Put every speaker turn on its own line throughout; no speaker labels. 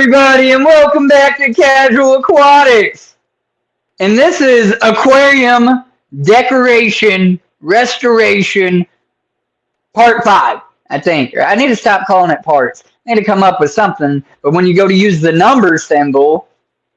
everybody, and welcome back to Casualaquatics. And this is aquarium decoration restoration part 5, I think. I need to stop calling it parts. I need to come up with something. But when you go to use the number symbol,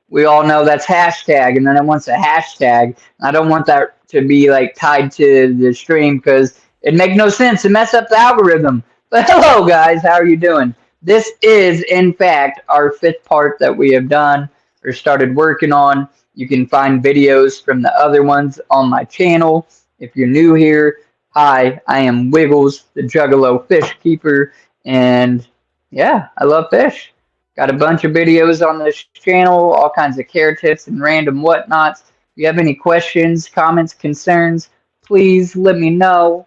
we all know that's hashtag, and then it wants a hashtag. I don't want that to be like tied to the stream because it makes no sense to mess up the algorithm. But hello, guys, how are you doing? This is, in fact, our 5th part that we have done or started working on. You can find videos from the other ones on my channel. If you're new here, hi, I am Wiggles, the Juggalo Fish Keeper, and yeah, I love fish. Got a bunch of videos on this channel, all kinds of care tips and random whatnots. If you have any questions, comments, concerns, please let me know.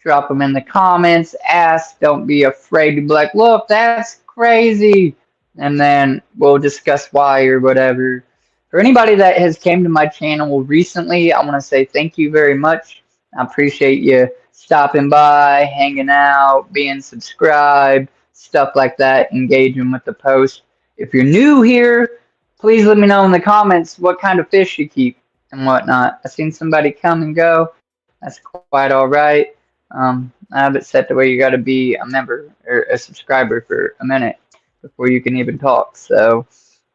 Drop them in the comments. Ask. Don't be afraid to be like, look, that's crazy. And then we'll discuss why or whatever. For anybody that has came to my channel recently, I want to say thank you very much. I appreciate you stopping by, hanging out, being subscribed, stuff like that, engaging with the post. If you're new here, please let me know in the comments what kind of fish you keep and whatnot. I've seen somebody come and go. That's quite all right. I have it set the way you got to be a member or a subscriber for a minute before you can even talk. So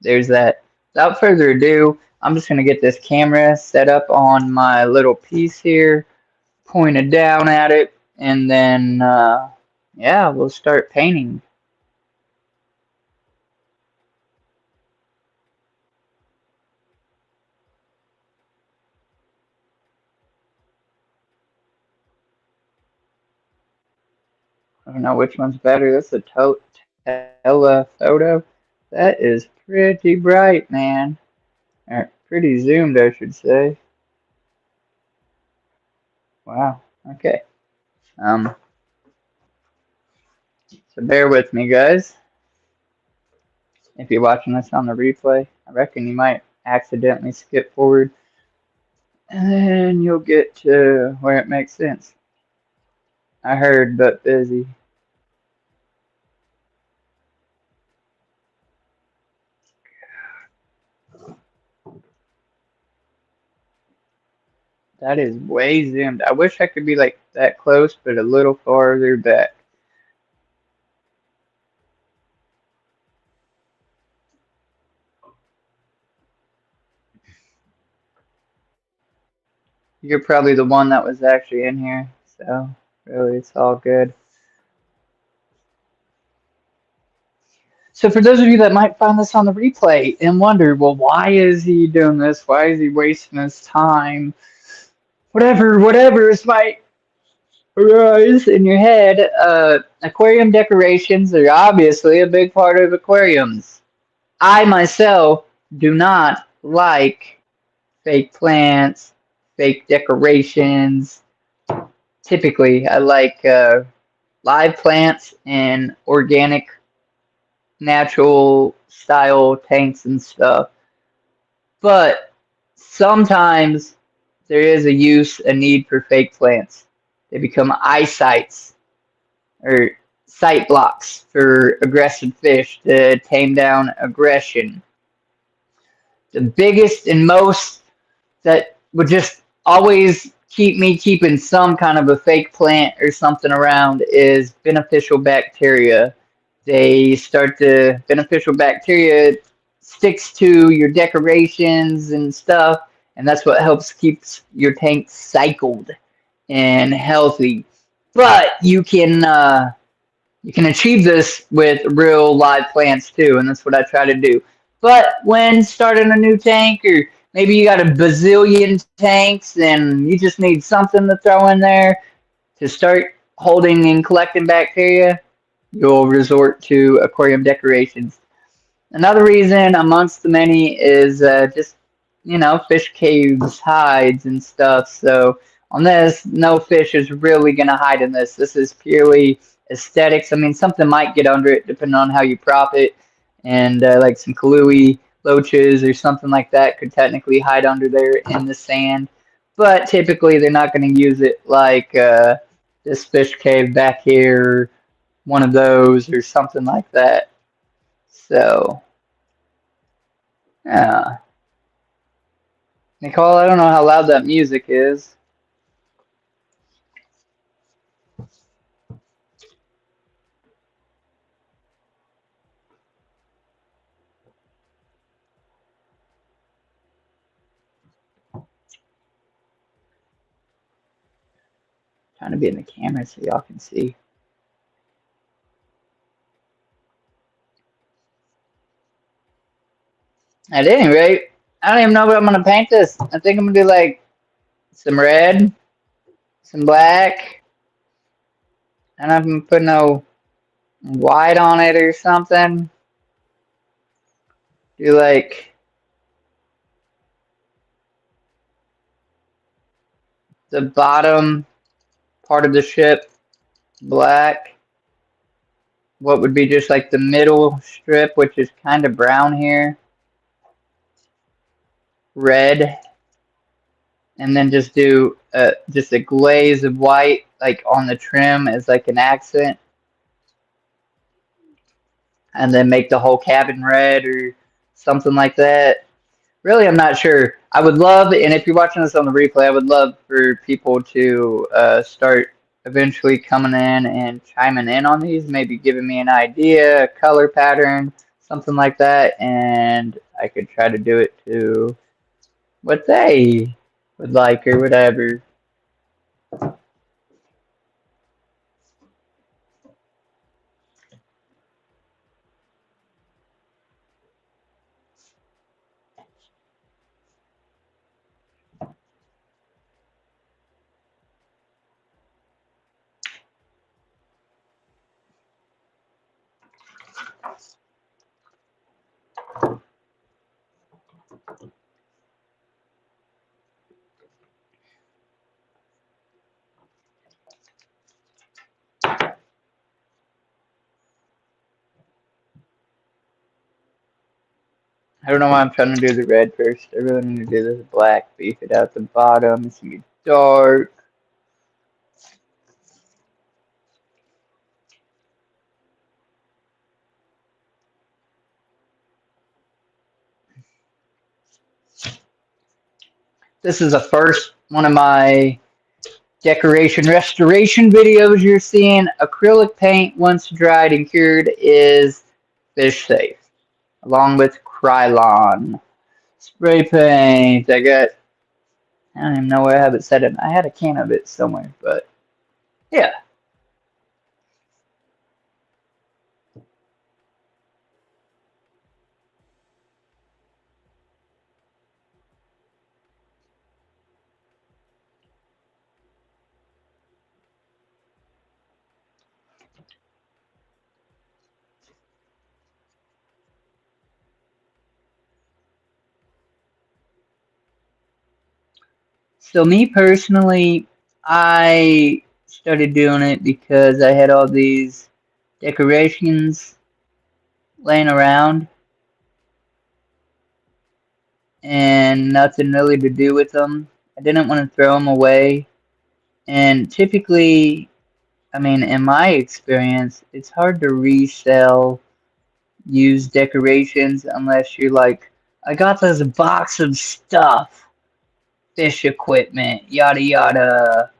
there's that. Without further ado, I'm just going to get this camera set up on my little piece here, pointed down at it, and then, yeah, we'll start painting. I don't know which one's better. That's a telephoto. That is pretty bright, man. Or pretty zoomed, I should say. Wow. Okay. So bear with me, guys. If you're watching this on the replay, I reckon you might accidentally skip forward, and then you'll get to where it makes sense. I heard, but busy. That is way zoomed. I wish I could be like that close, but a little farther back. You're probably the one that was actually in here, so really it's all good. So for those of you that might find this on the replay and wonder, well, why is he doing this? Why is he wasting his time? Whatever is might arise in your head. Aquarium decorations are obviously a big part of aquariums. I myself do not like fake plants, fake decorations. Typically, I like live plants and organic, natural style tanks and stuff. But sometimes there is a need for fake plants. They become eyesights or sight blocks for aggressive fish to tame down aggression. The biggest and most that would just always keep me keeping some kind of a fake plant or something around is beneficial bacteria. Beneficial bacteria sticks to your decorations and stuff, and that's what helps keep your tank cycled and healthy. But you can achieve this with real live plants too, and that's what I try to do. But when starting a new tank, or maybe you got a bazillion tanks and you just need something to throw in there to start holding and collecting bacteria, you'll resort to aquarium decorations. Another reason amongst the many is just, fish caves, hides, and stuff. So on this, no fish is really going to hide in this. This is purely aesthetics. I mean, something might get under it depending on how you prop it. And like some kalui loaches or something like that could technically hide under there in the sand. But typically they're not going to use it like this fish cave back here, one of those or something like that. So Yeah. Nicole, I don't know how loud that music is. Trying to be in the camera so y'all can see. At any rate, I don't even know what I'm gonna paint this. I think I'm gonna do like some red, some black, and I'm gonna put no white on it or something. Do like the bottom part of the ship black. What would be just like the middle strip, which is kind of brown here, red, and then just do just a glaze of white like on the trim as like an accent, and then make the whole cabin red or something like that. Really, I'm not sure. I would love, and if you're watching this on the replay, I would love for people to start eventually coming in and chiming in on these, maybe giving me an idea, a color pattern, something like that, and I could try to do it to what they would like or whatever. I don't know why I'm trying to do the red first. I really need to do this black, beef it out the bottom. It's gonna be dark. This is the first one of my decoration restoration videos you're seeing. Acrylic paint, once dried and cured, is fish safe, along with Krylon. Spray paint. I don't even know where I have it set in. I had a can of it somewhere, but yeah. So me personally, I started doing it because I had all these decorations laying around and nothing really to do with them. I didn't want to throw them away. And typically, I mean, in my experience, it's hard to resell used decorations unless you're like, I got this box of stuff, fish equipment, yada yada,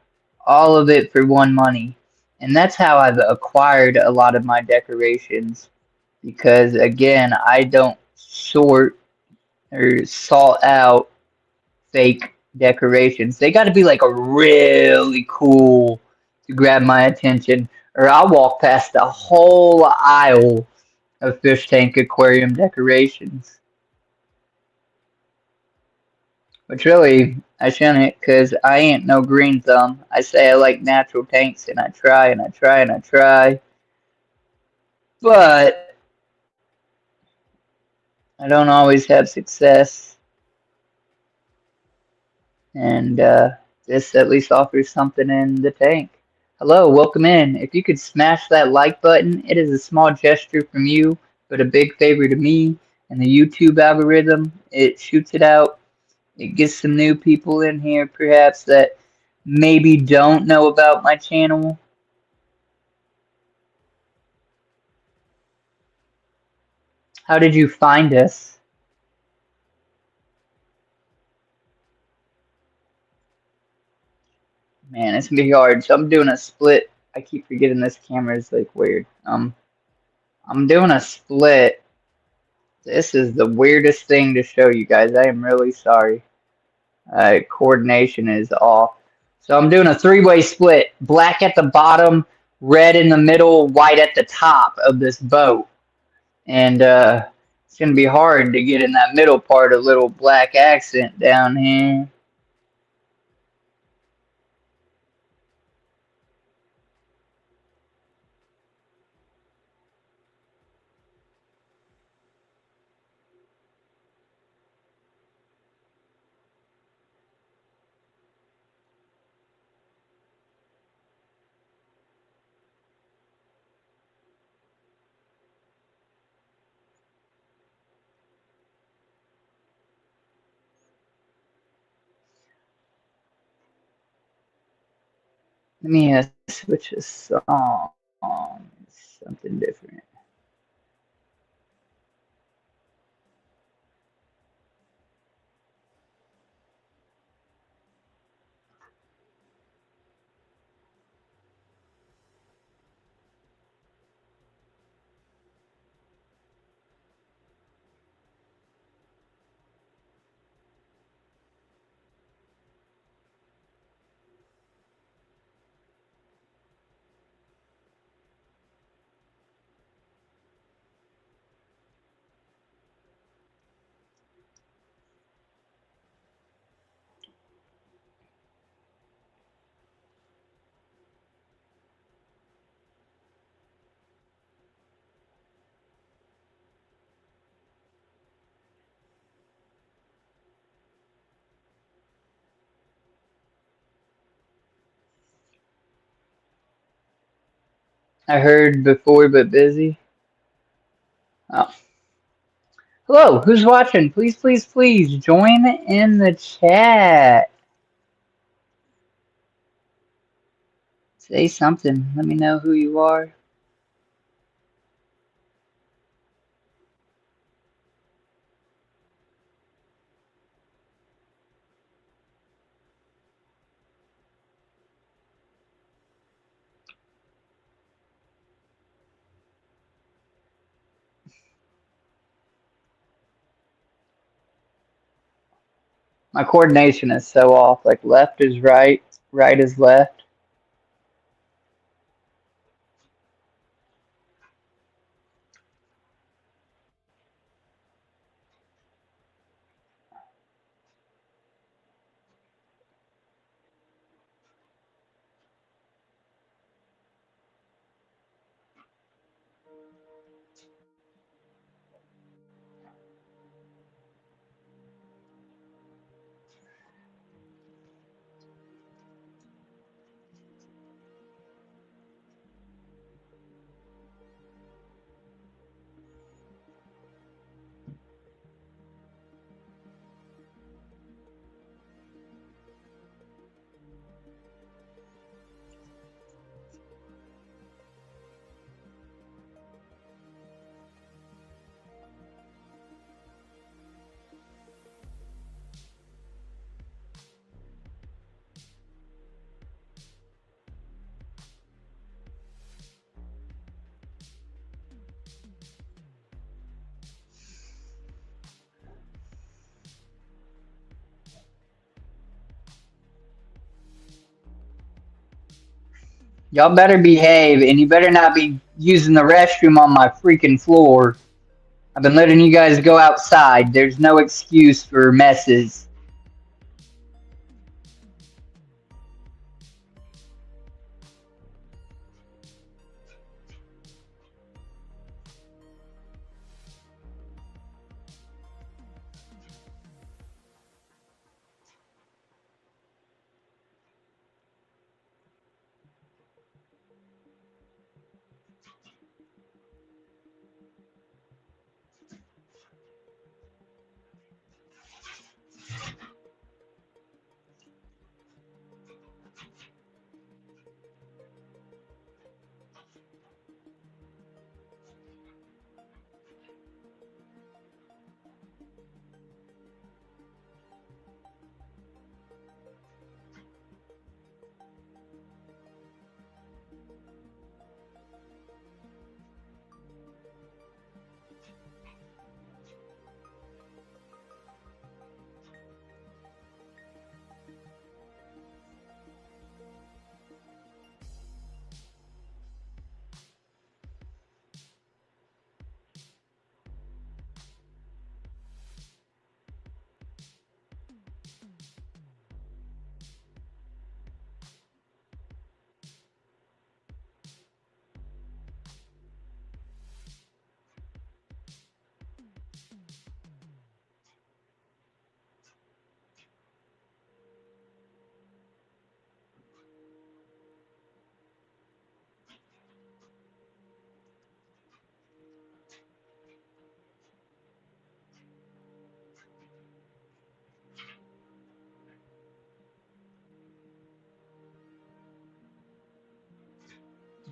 all of it for one money. And that's how I've acquired a lot of my decorations because, again, I don't sort or salt out fake decorations. They got to be like a really cool to grab my attention, or I'll walk past the whole aisle of fish tank aquarium decorations. Which really, I shouldn't, because I ain't no green thumb. I say I like natural tanks, and I try, and I try, and I try. But I don't always have success. And this at least offers something in the tank. Hello, welcome in. If you could smash that like button, it is a small gesture from you, but a big favor to me and the YouTube algorithm. It shoots it out. It gets some new people in here, perhaps, that maybe don't know about my channel. How did you find us? Man, it's gonna be hard. So I'm doing a split. I keep forgetting this camera is like weird. I'm doing a split. This is the weirdest thing to show you guys. I am really sorry. Coordination is off. So I'm doing a three-way split. Black at the bottom, red in the middle, white at the top of this boat. And it's going to be hard to get in that middle part a little black accent down here. Let me switch a song. Something different. I heard before but busy. Oh. Hello, who's watching? Please, please, please join in the chat. Say something. Let me know who you are. My coordination is so off. Like left is right, right is left. Y'all better behave, and you better not be using the restroom on my freaking floor. I've been letting you guys go outside. There's no excuse for messes.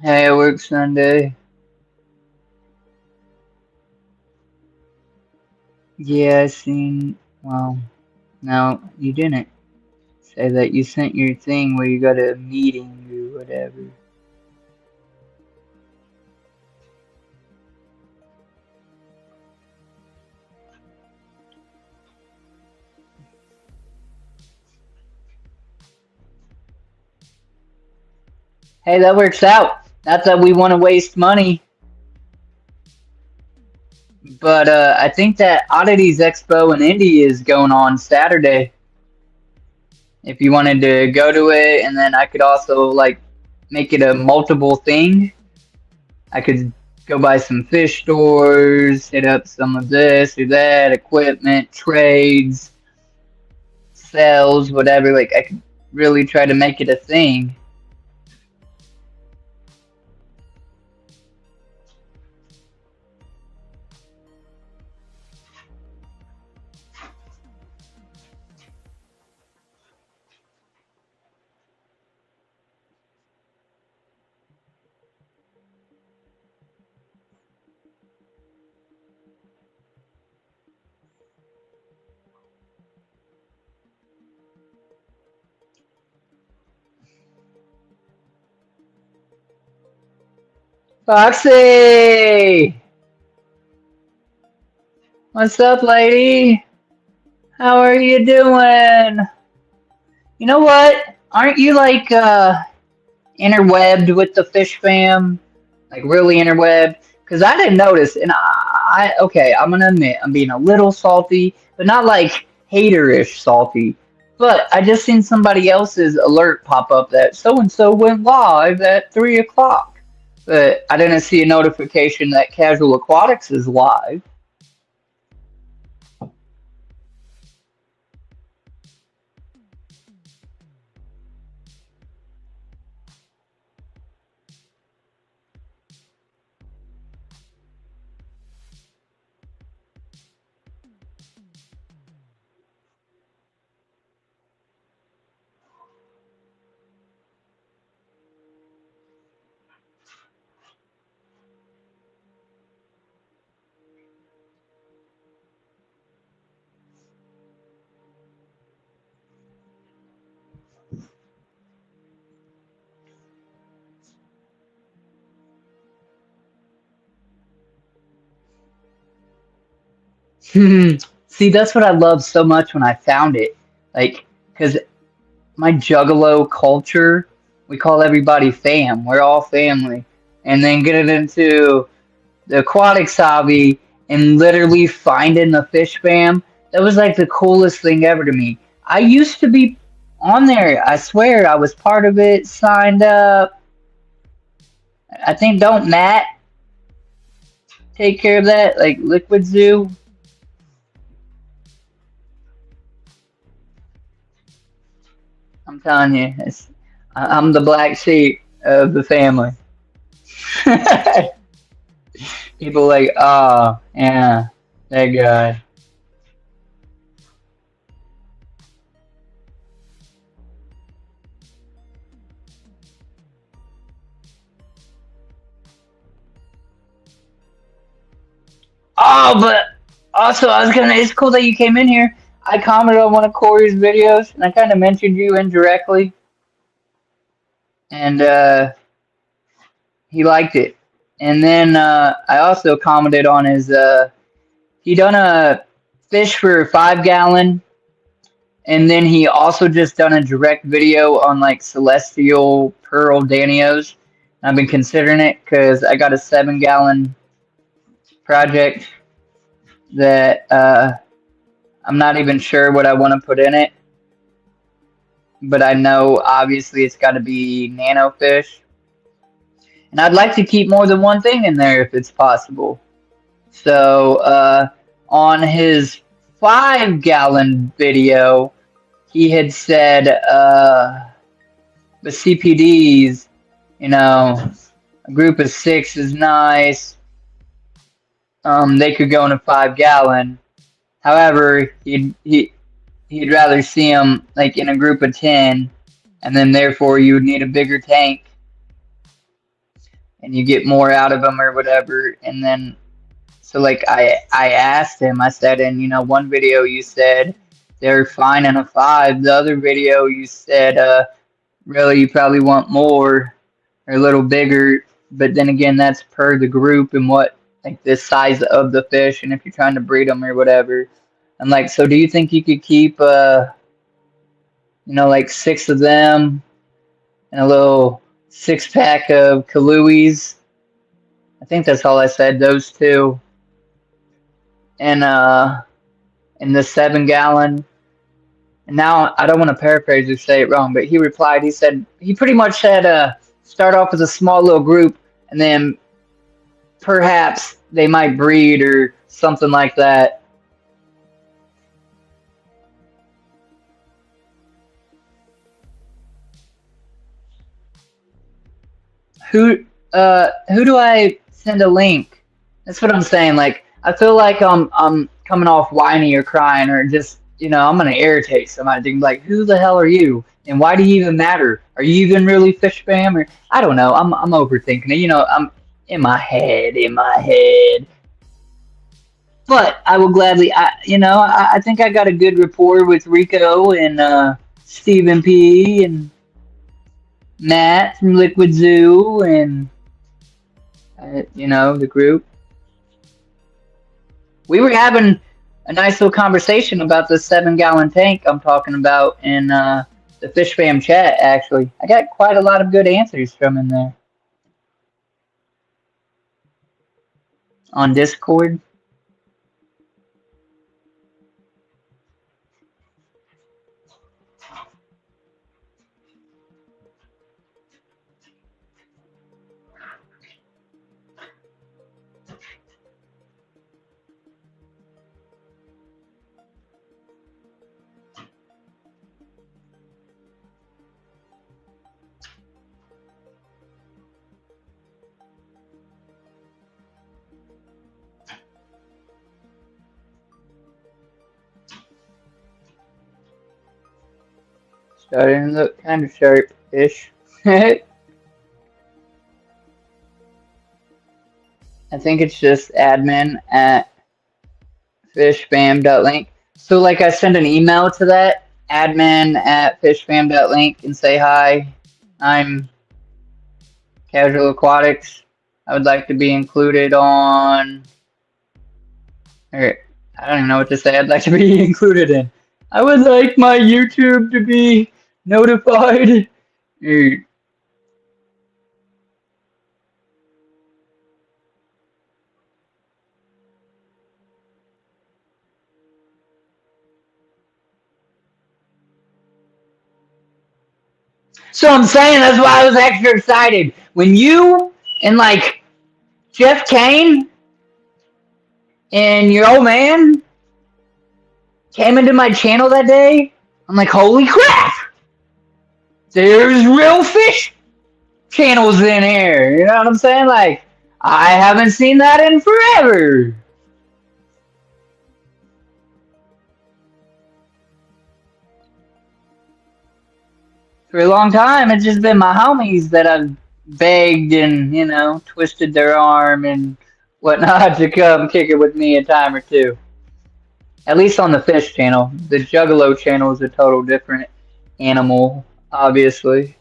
Hey, I work Sunday. Yeah, I seen. Well, no, you didn't say that. You sent your thing where you got a meeting or whatever. Hey, that works out. Not that we want to waste money, but I think that Oddities Expo in Indy is going on Saturday. If you wanted to go to it, and then I could also like make it a multiple thing. I could go buy some fish stores, hit up some of this or that, equipment, trades, sales, whatever. Like I could really try to make it a thing. Foxy! What's up, lady? How are you doing? You know what? Aren't you like interwebbed with the fish fam? Like really interwebbed? Because I didn't notice, and okay, I'm gonna admit I'm being a little salty, but not like haterish salty. But I just seen somebody else's alert pop up that so and so went live at 3 o'clock, but I didn't see a notification that Casualaquatics is live. See, that's what I love so much when I found it. Like, because my juggalo culture, we call everybody fam. We're all family. And then getting into the aquatics hobby and literally finding the fish fam, that was like the coolest thing ever to me. I used to be on there. I swear I was part of it, signed up. I think don't Matt take care of that? Like Liquid Zoo? I'm telling you, I'm the black sheep of the family. People like, oh, yeah, that guy. Oh, but also, I was gonna. It's cool that you came in here. I commented on one of Corey's videos, and I kind of mentioned you indirectly, and he liked it. And then I also commented on his. He done a fish for a 5 gallon, and then he also just done a direct video on like celestial pearl danios. I've been considering it because I got a 7 gallon project that I'm not even sure what I want to put in it, but I know obviously it's got to be nano fish, and I'd like to keep more than one thing in there if it's possible. So on his 5 gallon video, he had said the CPDs, you know, a group of 6 is nice. They could go in a 5 gallon. However, he'd rather see them like in a group of 10, and then therefore you would need a bigger tank. and you get more out of them or whatever. And then, so like I asked him, I said, and you know, one video you said they're fine in a 5. The other video you said, really, you probably want more or a little bigger. But then again, that's per the group and what, like the size of the fish, and if you're trying to breed them or whatever. I'm like, so do you think you could keep, you know, like 6 of them and a little 6-pack of Kaluis? I think that's all I said, those 2. And in the 7-gallon. And now I don't want to paraphrase or say it wrong, but he replied, he said, he pretty much said, start off with a small little group and then perhaps they might breed or something like that. Who do I send a link? That's what I'm saying. Like, I feel like I'm coming off whiny or crying or just, you know, I'm gonna irritate somebody. They can be like, who the hell are you? And why do you even matter? Are you even really fish spam? Or I don't know. I'm overthinking it. You know, I'm in my head. But I will gladly. I think I got a good rapport with Rico and Stephen P. and Matt from Liquid Zoo and you know, the group. We were having a nice little conversation about the 7-gallon tank I'm talking about in the Fish Fam chat, actually. I got quite a lot of good answers from in there. On Discord. Starting to look kind of sharp-ish. I think it's just admin at fishfam.link. So, like, I send an email to that, admin at fishfam.link, and say, hi, I'm Casualaquatics. I would like to be included on, or I don't even know what to say. I'd like to be included in. I would like my YouTube to be notified. So I'm saying that's why I was extra excited. When you and like Jeff Kane and your old man came into my channel that day, I'm like, holy crap! There's real fish channels in here. You know what I'm saying? Like, I haven't seen that in forever. For a long time, it's just been my homies that I've begged and, you know, twisted their arm and whatnot to come kick it with me a time or two. At least on the fish channel. The Juggalo channel is a total different animal, obviously.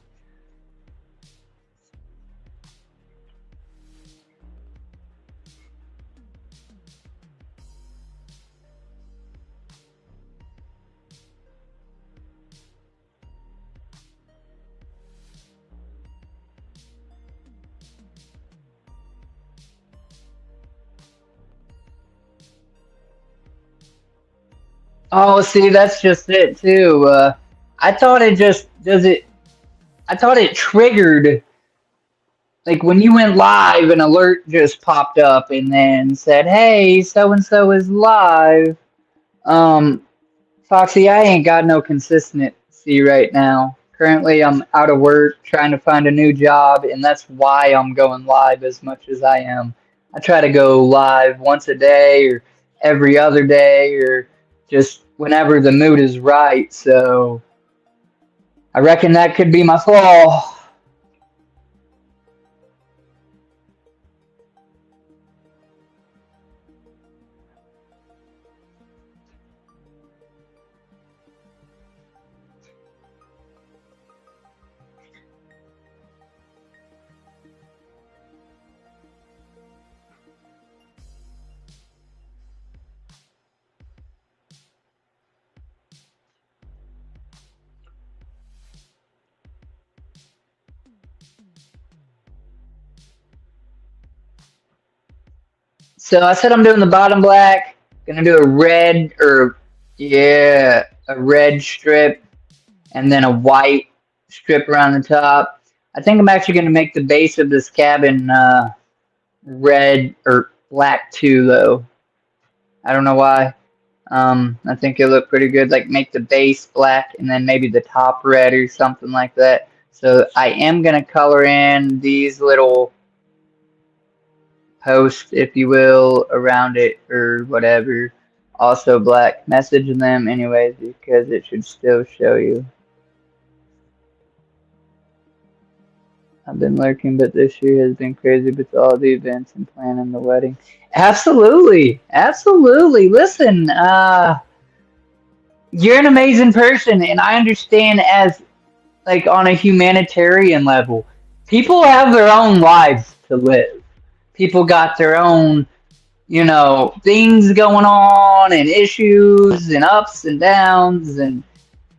Oh, see, that's just it too. I thought it just does it. I thought it triggered, like when you went live, an alert just popped up and then said, "Hey, so and so is live." Um, Foxy, I ain't got no consistency right now. Currently, I'm out of work, trying to find a new job, and that's why I'm going live as much as I am. I try to go live once a day or every other day or just whenever the mood is right. So I reckon that could be my flaw. So I said I'm doing the bottom black. Gonna do a red a red strip and then a white strip around the top. I think I'm actually gonna make the base of this cabin red or black too, though. I don't know why. I think it'll look pretty good. Like make the base black and then maybe the top red or something like that. So I am gonna color in these little posts, if you will, around it or whatever. Also black. Message them anyways because it should still show you. I've been lurking, but this year has been crazy with all the events and planning the wedding. Absolutely. Absolutely. Listen, you're an amazing person, and I understand as like on a humanitarian level, people have their own lives to live. People got their own, things going on and issues and ups and downs and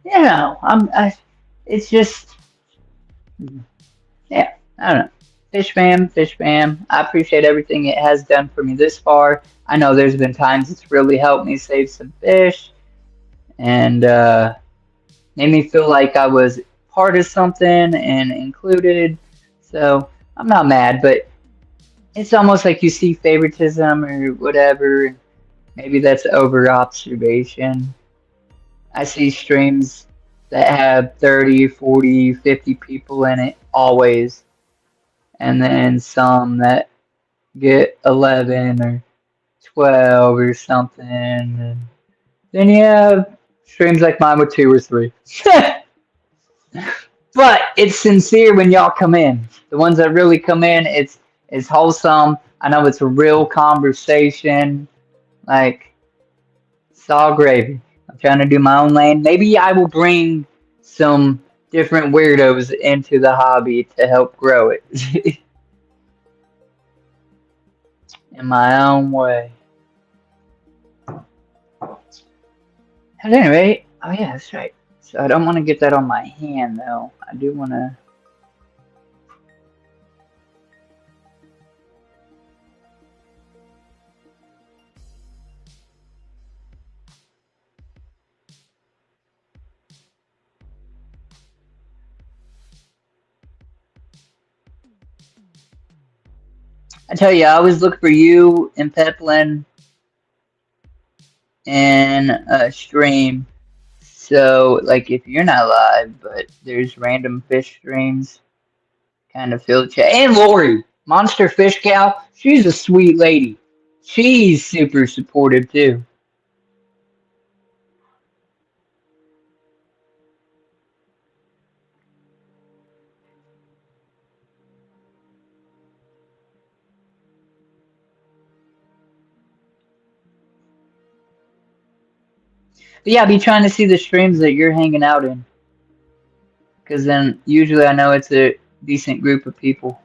it's just yeah, I don't know. Fish fam. I appreciate everything it has done for me this far. I know there's been times it's really helped me save some fish and made me feel like I was part of something and included. So I'm not mad, but it's almost like you see favoritism or whatever. Maybe that's over observation. I see streams that have 30, 40, 50 people in it always, and then some that get 11 or 12 or something. And then you have streams like mine with 2 or 3. But it's sincere when y'all come in. The ones that really come in, it's wholesome. I know it's a real conversation. Like, it's all gravy. I'm trying to do my own lane. Maybe I will bring some different weirdos into the hobby to help grow it in my own way. At any rate, oh yeah, that's right. So I don't want to get that on my hand though. I do want to. I tell you, I always look for you and Peplin in a stream. So, like, if you're not live, but there's random fish streams, kind of fill the chat. And Lori, Monster Fish Cow, she's a sweet lady. She's super supportive too. But yeah, I'll be trying to see the streams that you're hanging out in. Because then usually I know it's a decent group of people.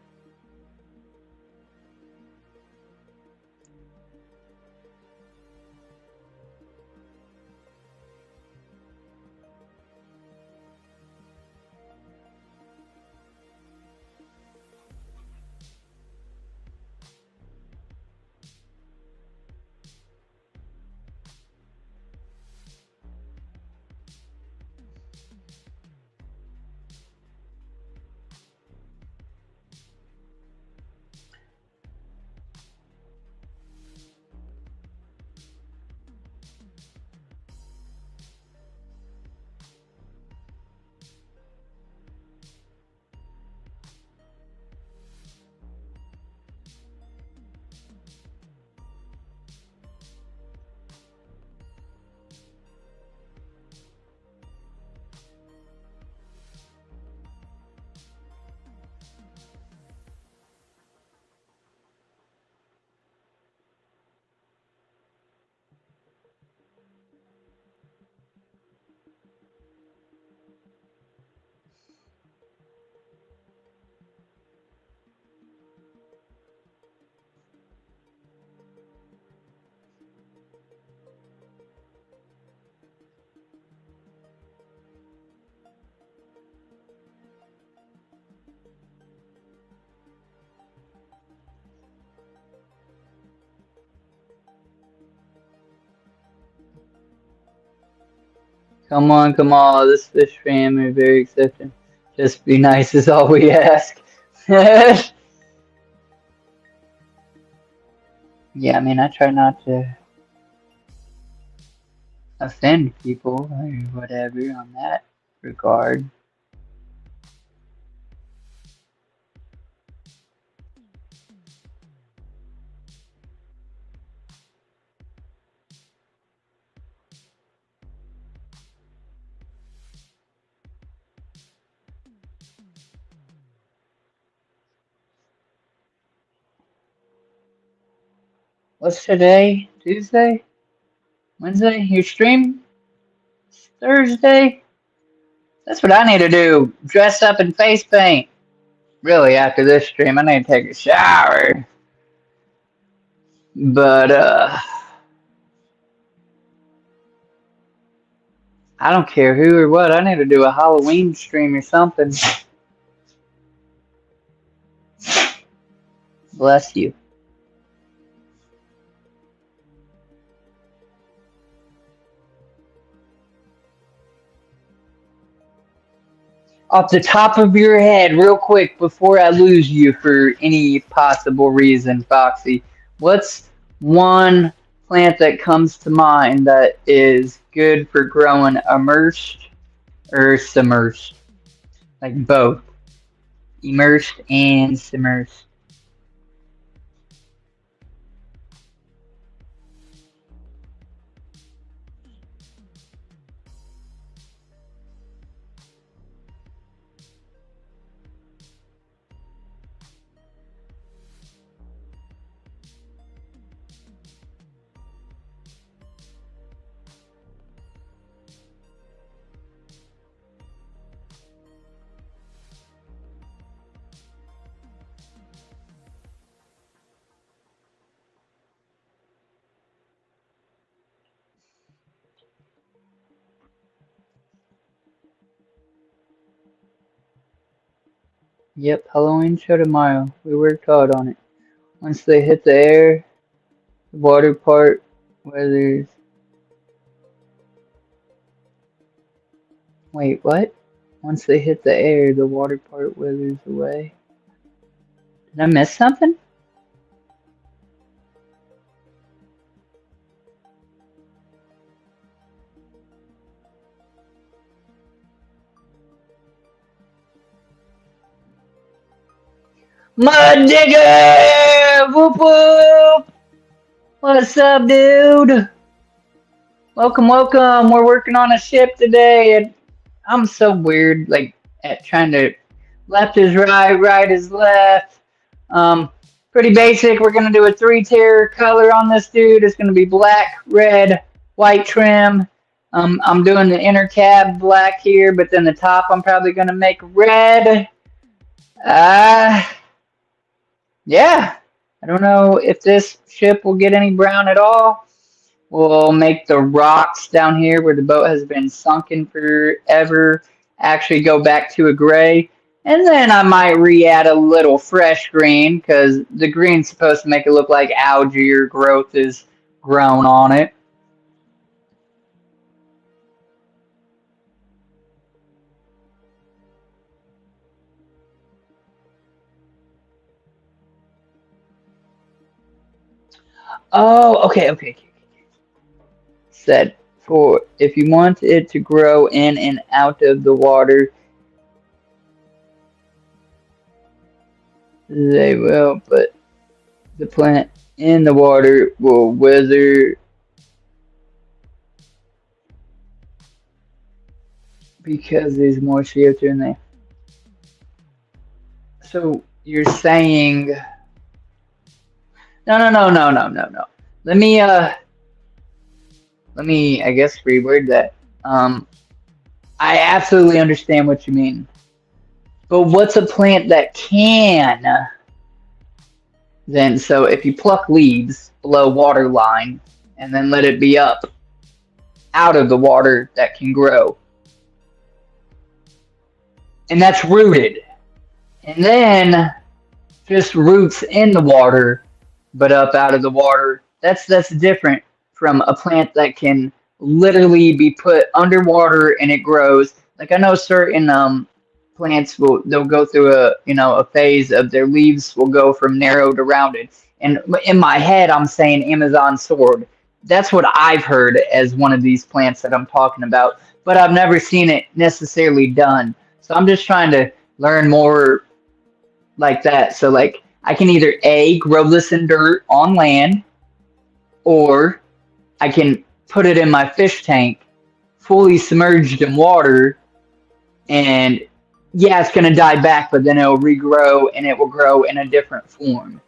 Come on, come on. This fish family is very accepting. Just be nice is all we ask. Yeah, I mean, I try not to offend people or whatever on that regard. What's today? Tuesday? Wednesday? Your stream? Thursday? That's what I need to do. Dress up in face paint. Really, after this stream, I need to take a shower. But, I don't care who or what. I need to do a Halloween stream or something. Bless you. Off the top of your head, real quick, before I lose you for any possible reason, Foxy, what's one plant that comes to mind that is good for growing immersed or submersed? Like both. Immersed and submersed. Yep, Halloween show tomorrow. We worked hard on it. Once they hit the air, the water part, where there's... Wait, what? Once they hit the air, the water part withers away. Did I miss something? Mud digger! Whoop whoop! What's up, dude? Welcome, welcome. We're working on a ship today, and I'm so weird, like at trying to left is right, right is left. Pretty basic. We're gonna do a 3-tier color on this dude. It's gonna be black, red, white trim. I'm doing the inner cab black here, but then the top I'm probably gonna make red. Yeah. I don't know if this ship will get any brown at all. We'll make the rocks down here where the boat has been sunken forever actually go back to a gray. And then I might re-add a little fresh green because the green's supposed to make it look like algae or growth is grown on it. Oh, okay. Said for if you want it to grow in and out of the water, they will, but the plant in the water will wither because there's more CO2 in there. So you're saying no. Let me I guess reword that. I absolutely understand what you mean. But what's a plant that can then? So if you pluck leaves below water line and then let it be up out of the water, that can grow. And that's rooted. And then just roots in the water but up out of the water. That's different from a plant that can literally be put underwater and it grows. Like I know certain plants they'll go through a phase of their leaves will go from narrow to rounded. And in my head I'm saying Amazon sword. That's what I've heard as one of these plants that I'm talking about, but I've never seen it necessarily done. So I'm just trying to learn more like that. So like I can either A, grow this in dirt on land, or I can put it in my fish tank fully submerged in water, and yeah, it's gonna die back, but then it'll regrow and it will grow in a different form.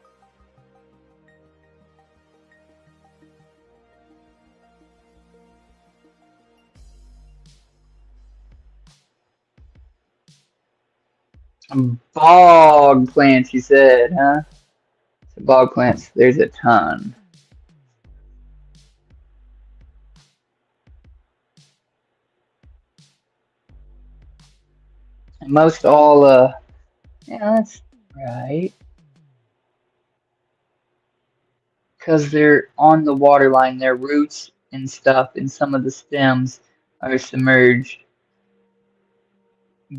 Bog plants, you said, huh? So bog plants, there's a ton. And most all, yeah, that's right. Because they're on the water line, their roots and stuff, and some of the stems are submerged,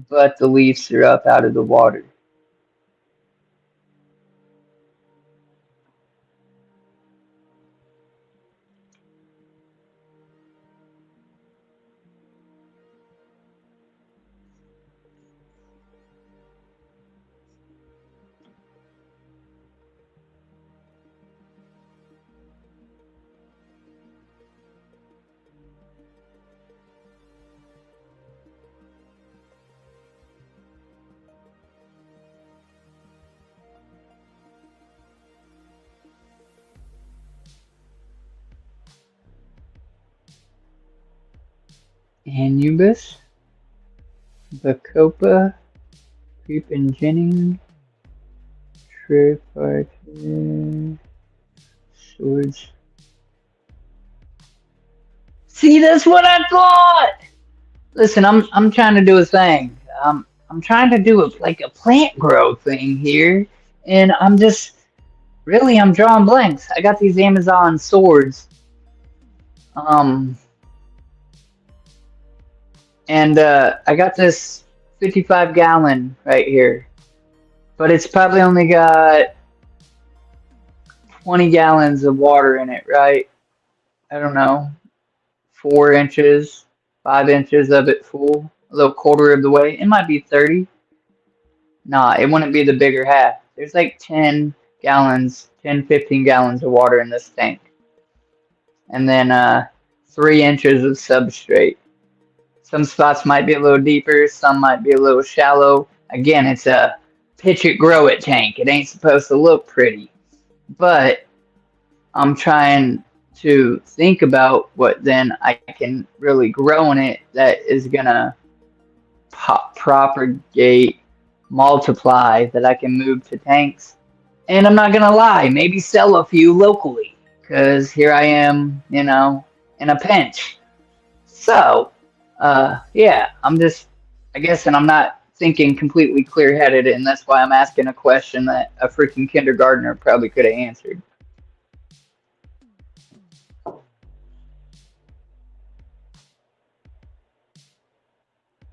but the leaves are up out of the water. Anubis, Bacopa, Creeping Jenny, Tripartite, Swords. See, that's what I thought. Listen, I'm trying to do a thing. I'm trying to do like a plant grow thing here, and I'm drawing blanks. I got these Amazon swords, um, and I got this 55-gallon right here, but it's probably only got 20 gallons of water in it, right? I don't know, 4 inches, 5 inches of it full, a little quarter of the way. It might be 30. Nah, it wouldn't be the bigger half. There's like 10 gallons, 10, 15 gallons of water in this tank. And then 3 inches of substrate. Some spots might be a little deeper, some might be a little shallow. Again, it's a pitch it, grow it tank. It ain't supposed to look pretty. But I'm trying to think about what then I can really grow in it that is gonna propagate, multiply, that I can move to tanks. And I'm not gonna lie, maybe sell a few locally, because here I am, in a pinch. So, yeah, I guess, and I'm not thinking completely clear-headed, and that's why I'm asking a question that a freaking kindergartner probably could have answered.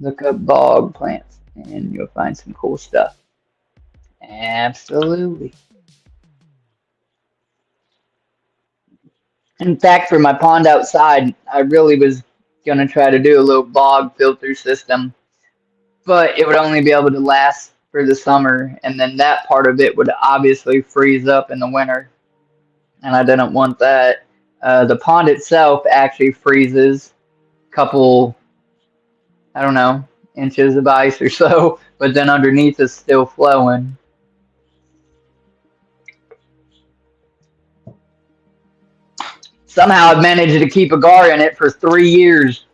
Look up bog plants and you'll find some cool stuff. Absolutely. In fact, for my pond outside, I really was going to try to do a little bog filter system, but it would only be able to last for the summer, and then that part of it would obviously freeze up in the winter, and I didn't want that. The pond itself actually freezes a couple, I don't know, inches of ice or so, but then underneath is still flowing. Somehow I've managed to keep a gar in it for 3 years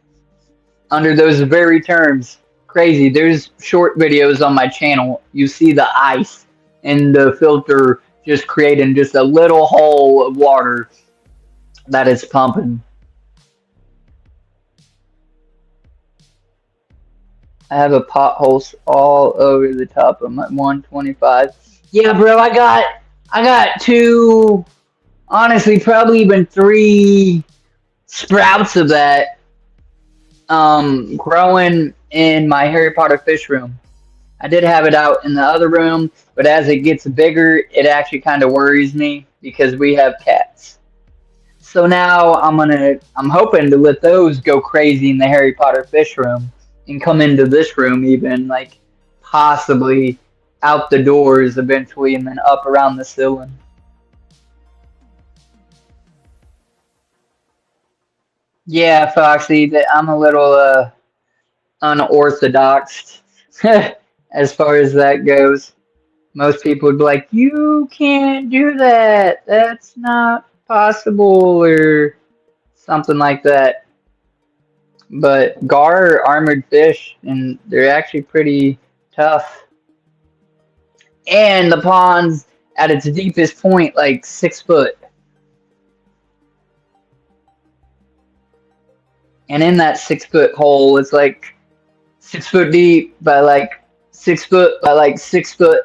under those very terms. Crazy. There's short videos on my channel. You see the ice in the filter just creating just a little hole of water that is pumping. I have a potholes all over the top of my 125. Yeah, bro, I got two, honestly, probably even three sprouts of that growing in my Harry Potter fish room. I did have it out in the other room, but as it gets bigger, it actually kind of worries me because we have cats. So now I'm hoping to let those go crazy in the Harry Potter fish room and come into this room even, like possibly out the doors eventually and then up around the ceiling. Yeah, Foxy, that I'm a little unorthodox as far as that goes. Most people would be like, "You can't do that. That's not possible," or something like that. But gar are armored fish, and they're actually pretty tough. And the pond's at its deepest point, like 6 foot. And in that 6 foot hole, it's like 6 foot deep by like 6 foot by like 6 foot,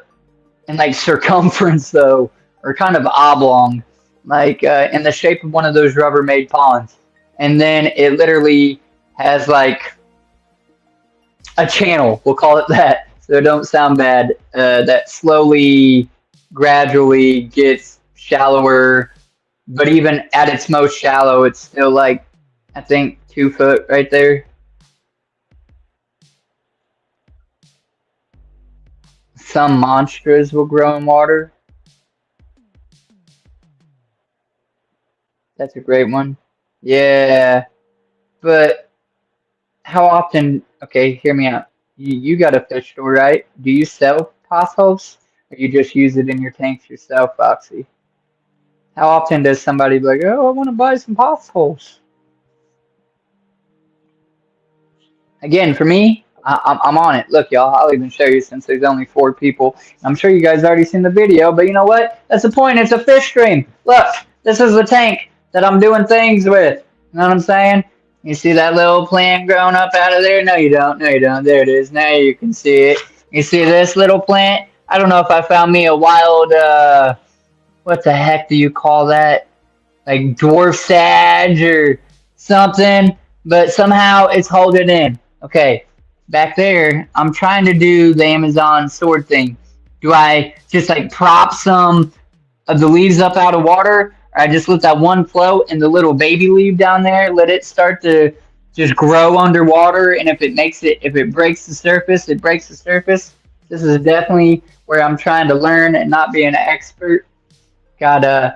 and like circumference though, or kind of oblong, like in the shape of one of those Rubbermaid ponds. And then it literally has like a channel, we'll call it that, so it don't sound bad, that slowly, gradually gets shallower, but even at its most shallow, it's still like, I think, 2 foot right there. Some monsters will grow in water. That's a great one. Yeah, but how often? Okay, hear me out. You got a fish store, right? Do you sell possums, or you just use it in your tanks yourself, Foxy? How often does somebody be like, "Oh, I want to buy some possums"? Again, for me, I'm on it. Look, y'all, I'll even show you since there's only 4 people. I'm sure you guys already seen the video, but you know what? That's the point. It's a fish stream. Look, this is the tank that I'm doing things with. You know what I'm saying? You see that little plant growing up out of there? No, you don't. No, you don't. There it is. Now you can see it. You see this little plant? I don't know if I found me a wild, what the heck do you call that? Like dwarf sage or something, but somehow it's holding in. Okay, back there, I'm trying to do the Amazon sword thing. Do I just like prop some of the leaves up out of water, or I just let that one float and the little baby leaf down there, let it start to just grow underwater, and if it breaks the surface, it breaks the surface. This is definitely where I'm trying to learn and not be an expert. Got an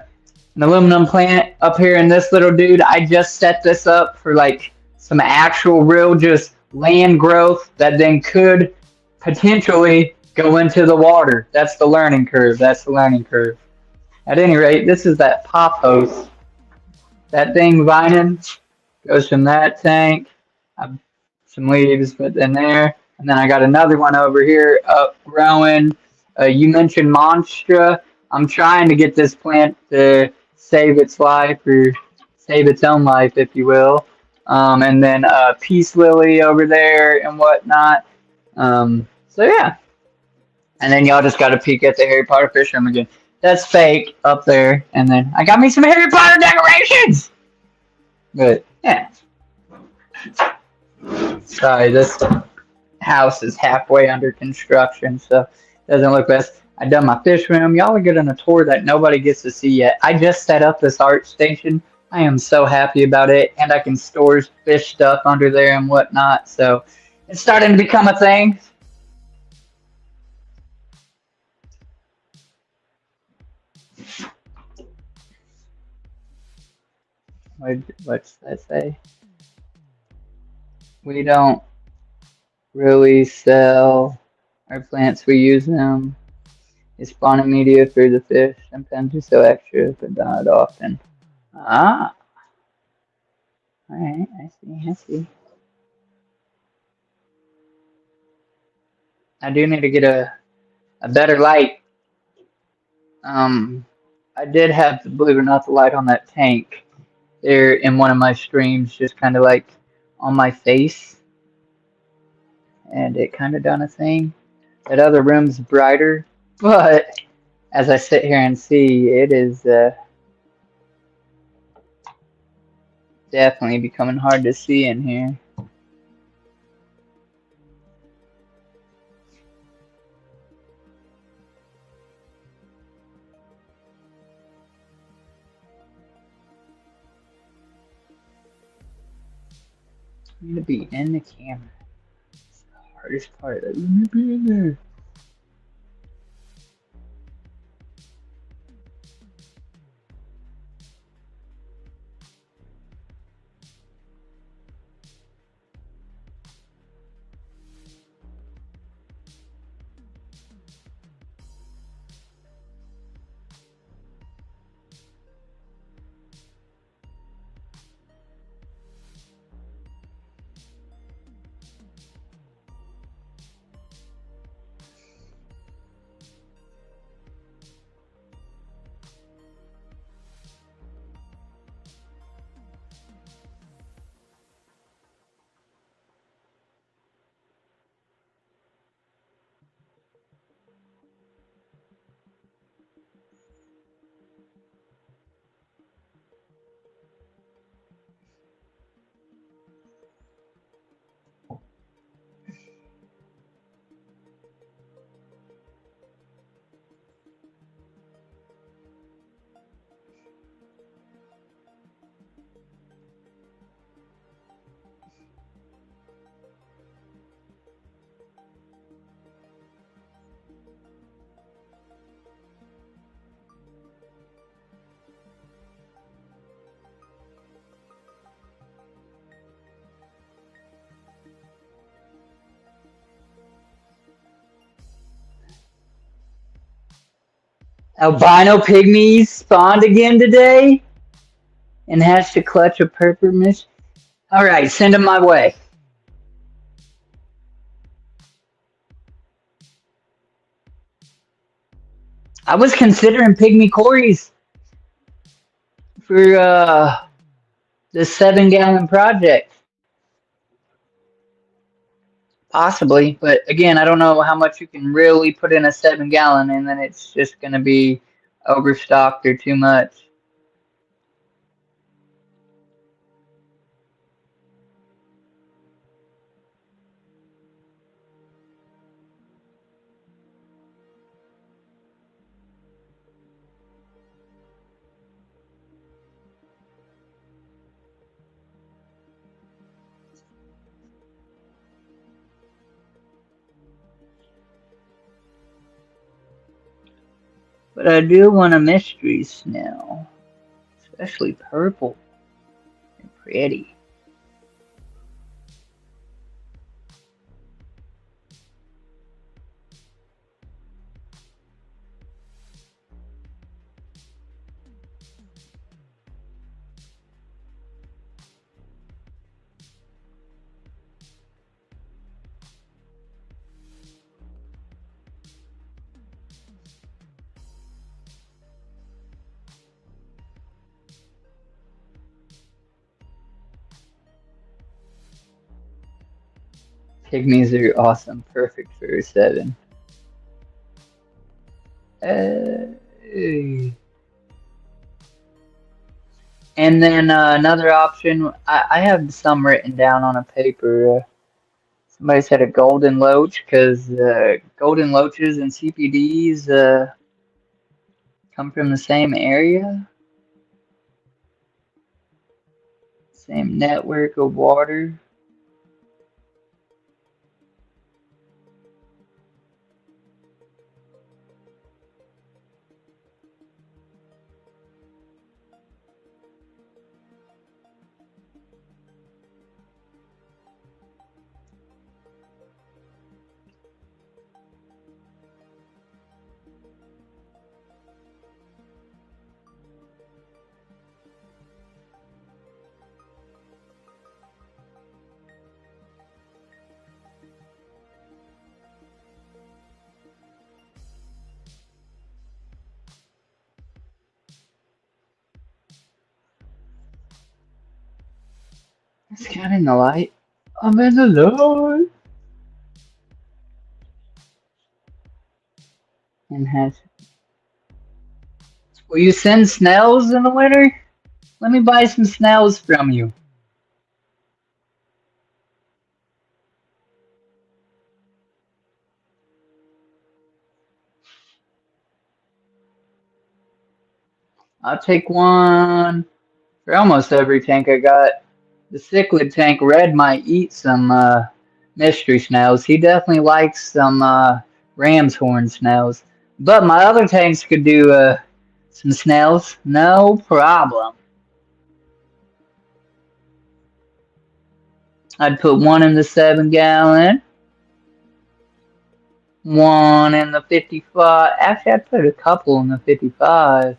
aluminum plant up here in this little dude. I just set this up for like some actual real just land growth that then could potentially go into the water. That's the learning curve. That's the learning curve. At any rate, this is that pop hose. That thing vining goes from that tank. Some leaves, but then there. And then I got another one over here up growing. You mentioned Monstra. I'm trying to get this plant to save its life or save its own life, if you will. And then Peace Lily over there and whatnot. So yeah. And then y'all just got to peek at the Harry Potter fish room again. That's fake up there. And then I got me some Harry Potter decorations. But yeah. Sorry, this house is halfway under construction, so it doesn't look best. I done my fish room. Y'all are getting a tour that nobody gets to see yet. I just set up this art station. I am so happy about it, and I can store fish stuff under there and whatnot. So it's starting to become a thing. What's that say? We don't really sell our plants. We use them. It's spawning media for the fish. Sometimes we sell extra, but not often. Ah. Alright, I see, I see. I do need to get a better light. I did have, believe it or not, the light on that tank there in one of my streams, just kind of like on my face. And it kind of done a thing. That other room's brighter, but as I sit here and see, it is Definitely becoming hard to see in here. I'm gonna be in the camera. It's the hardest part. Let me be in there. Albino pygmies spawned again today and hatched a clutch of peppermints. Alright, send them my way. I was considering pygmy cories for the 7-gallon project. Possibly, but again, I don't know how much you can really put in a 7-gallon, and then it's just going to be overstocked or too much. But I do want a mystery snail, especially purple and pretty. Pygmies are awesome, perfect for a 7. And then another option, I have some written down on a paper. Somebody said a golden loach because golden loaches and CPDs come from the same area, same network of water. It's kind of in the light. I'm in the light. And has. Will you send snails in the winter? Let me buy some snails from you. I'll take one for almost every tank I got. The cichlid tank red might eat some mystery snails. He definitely likes some ram's horn snails. But my other tanks could do some snails, no problem. I'd put one in the 7-gallon, one in the 55. Actually, I'd put a couple in the 55,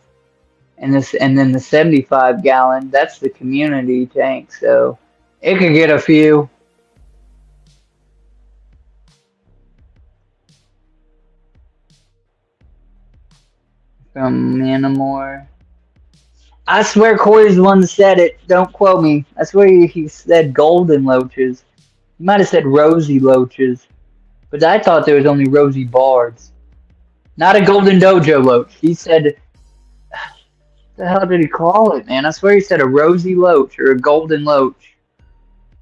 and then the 75-gallon. That's the community tank, so it could get a few. From Manamore. I swear Corey's the one that said it. Don't quote me. I swear he said golden loaches. He might have said rosy loaches. But I thought there was only rosy bards. Not a golden dojo loach. He said... What the hell did he call it, man? I swear he said a rosy loach or a golden loach.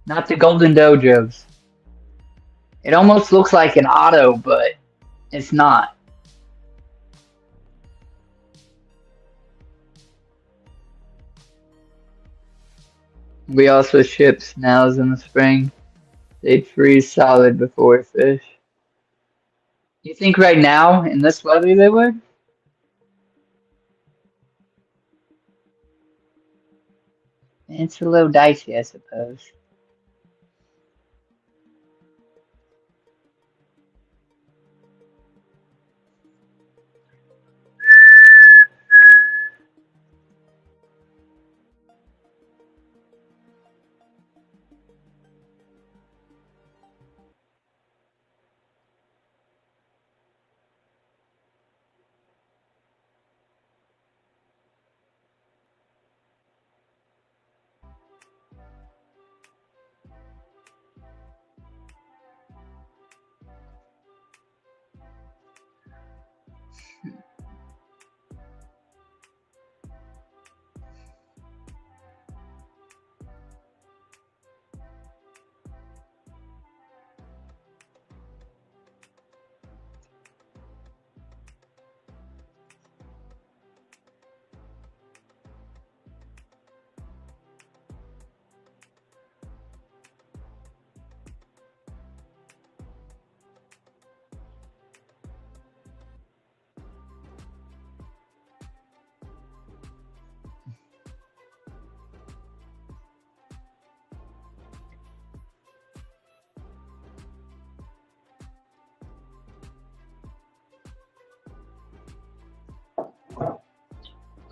Not the golden dojos. It almost looks like an auto, but it's not. We also ship snails in the spring. They'd freeze solid before fish. You think right now, in this weather, they would? It's a little dicey, I suppose.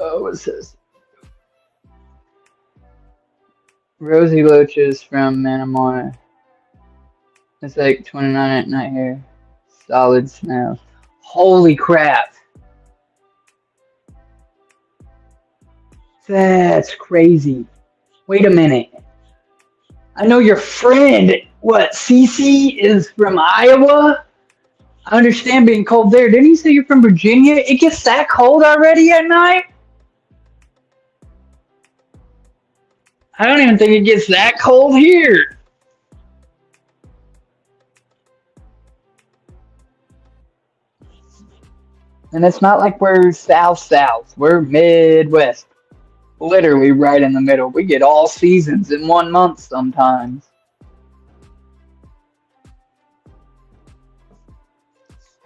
Oh, what's this? Rosy loaches from Manamore. It's like 29 at night here. Solid snails. Holy crap. That's crazy. Wait a minute. I know your friend, what, Cece is from Iowa? I understand being cold there. Didn't you say you're from Virginia? It gets that cold already at night? I don't even think it gets that cold here. And it's not like we're south. We're Midwest. Literally right in the middle. We get all seasons in 1 month sometimes.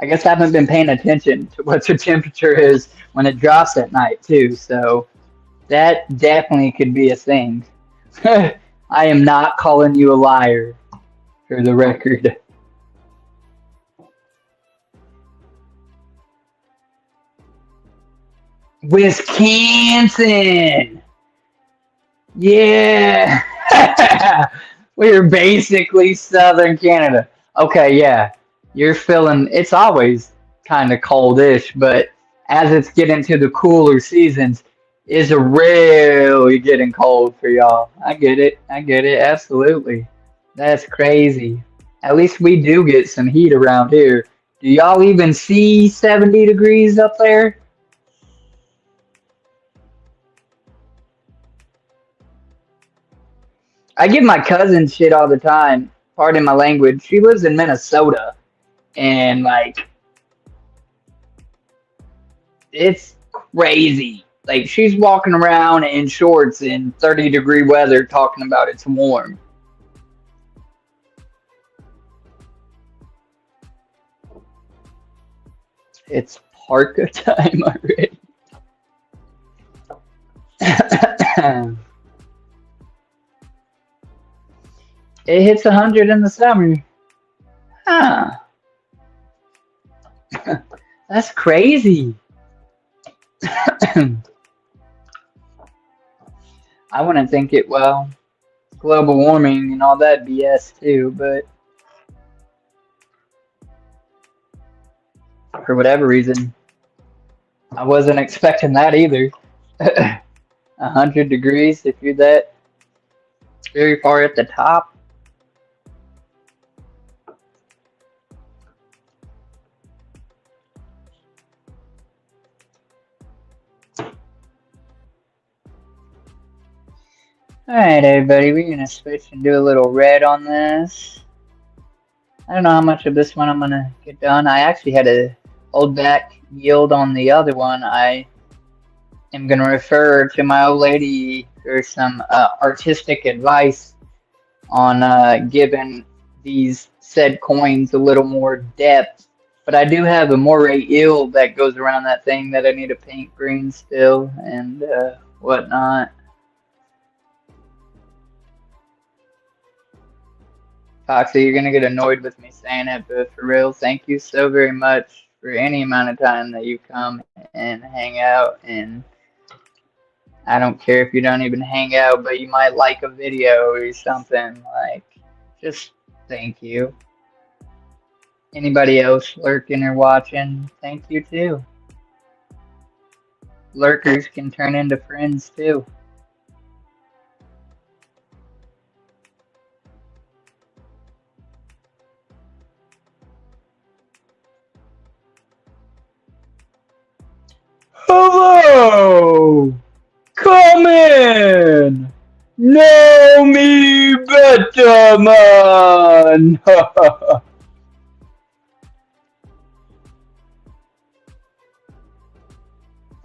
I guess I haven't been paying attention to what the temperature is when it drops at night too, so that definitely could be a thing. I am not calling you a liar, for the record. Wisconsin! Yeah! We're basically southern Canada. Okay, yeah. You're feeling, it's always kind of coldish, but as it's getting to the cooler seasons, it's really getting cold for y'all. I get it, absolutely. That's crazy. At least we do get some heat around here. Do y'all even see 70 degrees up there? I give my cousin shit all the time. Pardon my language. She lives in Minnesota, and like, it's crazy. Like, she's walking around in shorts in 30-degree weather, talking about it's warm. It's parka time already. It hits 100 in the summer. Huh. That's crazy. I wouldn't think it, well, global warming and all that BS too, but for whatever reason, I wasn't expecting that either. 100 degrees, if you're that very far at the top. Alright, everybody, we're going to switch and do a little red on this. I don't know how much of this one I'm going to get done. I actually had to hold back yield on the other one. I am going to refer to my old lady for some artistic advice on giving these said coins a little more depth. But I do have a moray eel that goes around that thing that I need to paint green still and whatnot. Foxy, you're going to get annoyed with me saying it, but for real, thank you so very much for any amount of time that you come and hang out. And I don't care if you don't even hang out, but you might like a video or something. Like, just thank you. Anybody else lurking or watching, thank you too. Lurkers can turn into friends too. Hello! Come in! Know me better, man!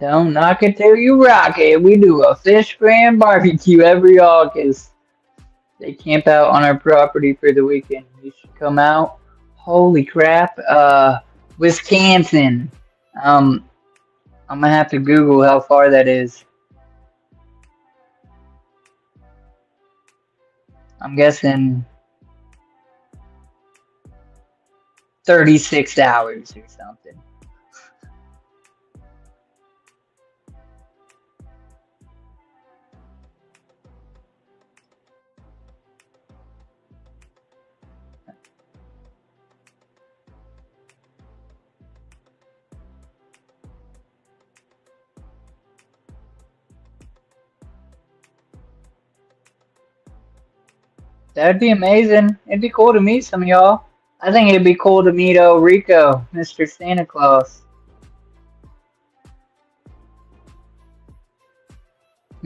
Don't knock it till you rock it. We do a fish fry and barbecue every August. They camp out on our property for the weekend. You should come out. Holy crap. Wisconsin. I'm gonna have to Google how far that is. I'm guessing 36 hours or something. That'd be amazing. It'd be cool to meet some of y'all. I think it'd be cool to meet Rico, Mr. Santa Claus.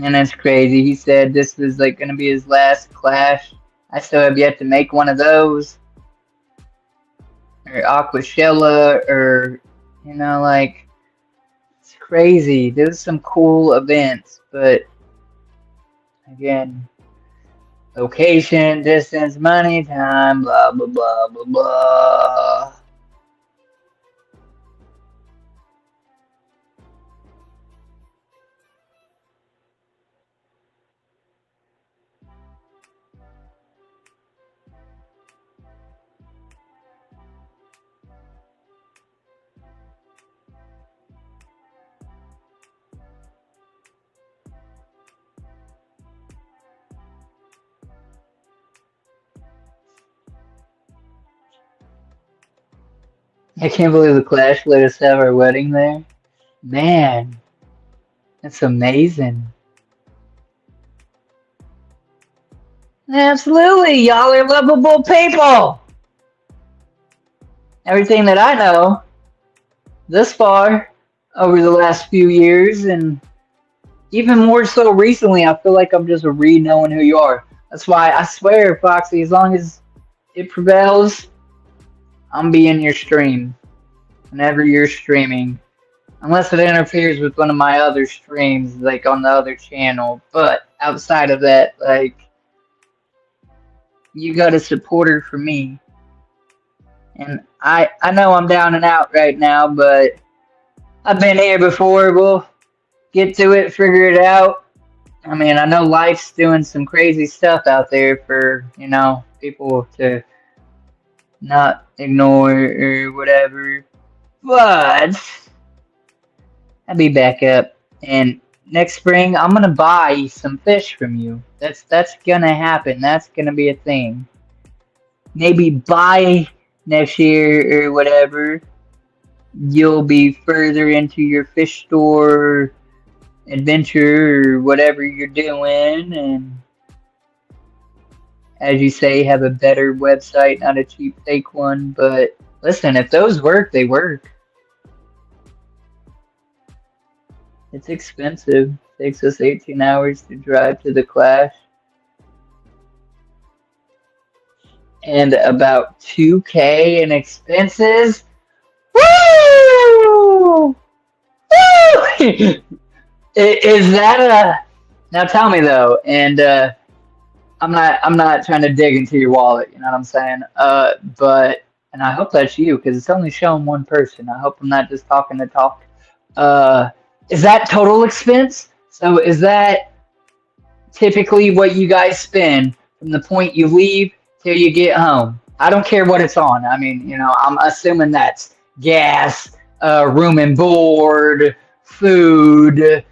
And that's crazy. He said this was like gonna be his last clash. I still have yet to make one of those. Or Aquashella, or, you know, like, it's crazy. There's some cool events, but again, location, distance, money, time, blah, blah, blah, blah, blah. I can't believe the Clash let us have our wedding there. Man, that's amazing. Absolutely, y'all are lovable people. Everything that I know this far over the last few years, and even more so recently, I feel like I'm just re-knowing who you are. That's why I swear, Foxy, as long as it prevails, I'm be in your stream whenever you're streaming. Unless it interferes with one of my other streams, like on the other channel. But outside of that, like, you got a supporter for me. And I know I'm down and out right now, but I've been here before. We'll get to it, figure it out. I mean, I know life's doing some crazy stuff out there for, you know, people to not ignore or whatever. But I'll be back up. And next spring, I'm going to buy some fish from you. That's going to happen. That's going to be a thing. Maybe by next year or whatever, you'll be further into your fish store adventure or whatever you're doing, and as you say, have a better website, not a cheap fake one. But listen, if those work, they work. It's expensive. It takes us 18 hours to drive to the class. And about $2K in expenses. Woo! Woo! Is that a... Now tell me though, and I'm not trying to dig into your wallet, you know what I'm saying? But, and I hope that's you, because it's only showing one person. I hope I'm not just talking to talk. Is that total expense? So is that typically what you guys spend from the point you leave till you get home? I don't care what it's on. I mean, you know, I'm assuming that's gas, room and board, food,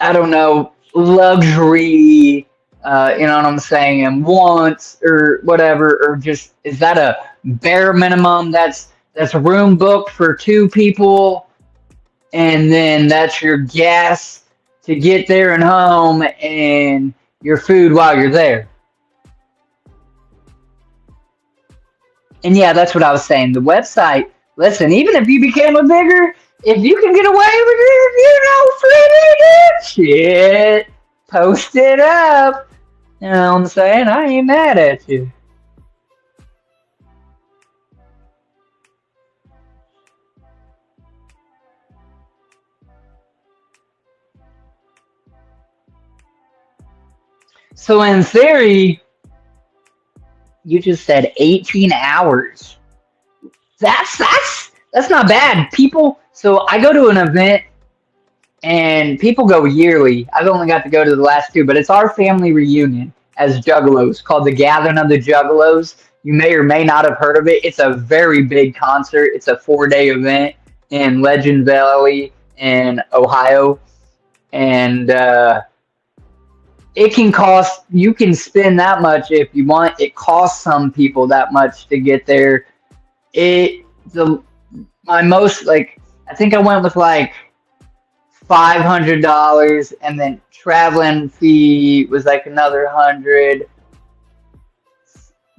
I don't know, luxury, you know what I'm saying, and wants or whatever, or just, is that a bare minimum? That's a room booked for 2 people, and then that's your gas to get there and home, and your food while you're there. And yeah, that's what I was saying. The website, listen, even if you became a bigger, if you can get away with it, you know, free shit, post it up. You know what I'm saying? I ain't mad at you. So in theory, you just said 18 hours. That's not bad. People, so I go to an event and people go yearly. I've only got to go to the last 2, but it's our family reunion as Juggalos, called the Gathering of the Juggalos. You may or may not have heard of it. It's a very big concert. It's a 4-day event in Legend Valley in Ohio. And it can cost, you can spend that much if you want. It costs some people that much to get there. My most, like, I think I went with like $500, and then traveling fee was like another $100.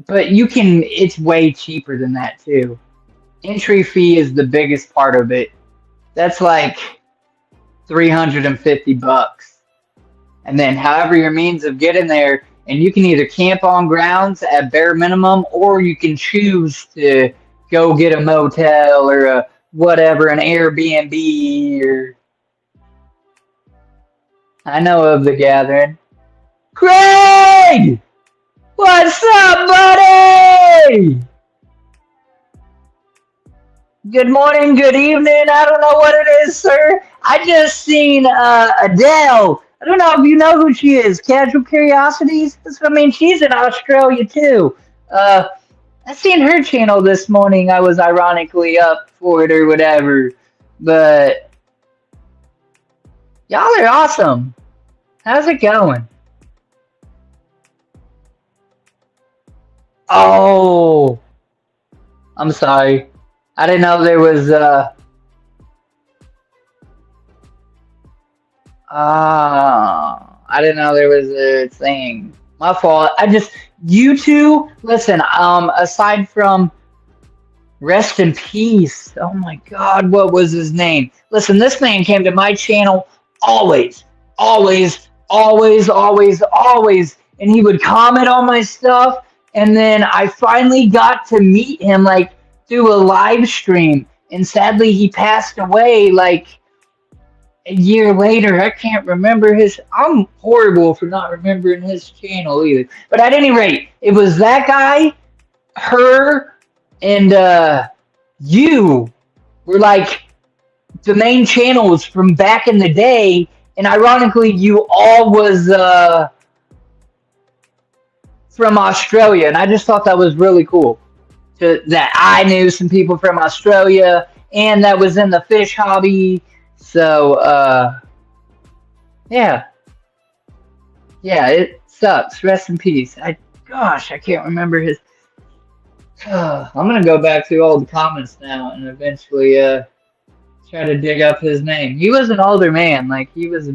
But you can, it's way cheaper than that too. Entry fee is the biggest part of it. That's like $350. And then however your means of getting there, and you can either camp on grounds at bare minimum, or you can choose to go get a motel or a whatever, an Airbnb, or I know of the Gathering. Craig! What's up, buddy? Good morning, good evening. I don't know what it is, sir. I just seen Adele. I don't know if you know who she is. Casual Curiosities? I mean, she's in Australia, too. I seen her channel this morning. I was ironically up for it or whatever. But y'all are awesome. How's it going? Oh, I'm sorry. I didn't know there was I didn't know there was a thing. My fault. You two, listen, aside from rest in peace. Oh my God, what was his name? Listen, this man came to my channel always, and he would comment on my stuff. And then I finally got to meet him like through a live stream. And sadly, he passed away like a year later. I can't remember his. I'm horrible for not remembering his channel either. But at any rate, it was that guy, her, and you were like the main channels from back in the day. And ironically, you all was from Australia, and I just thought that was really cool. That I knew some people from Australia, and that was in the fish hobby. So, yeah, it sucks. Rest in peace. Gosh, I can't remember his. I'm gonna go back through all the comments now and eventually try to dig up his name. He was an older man, like he was.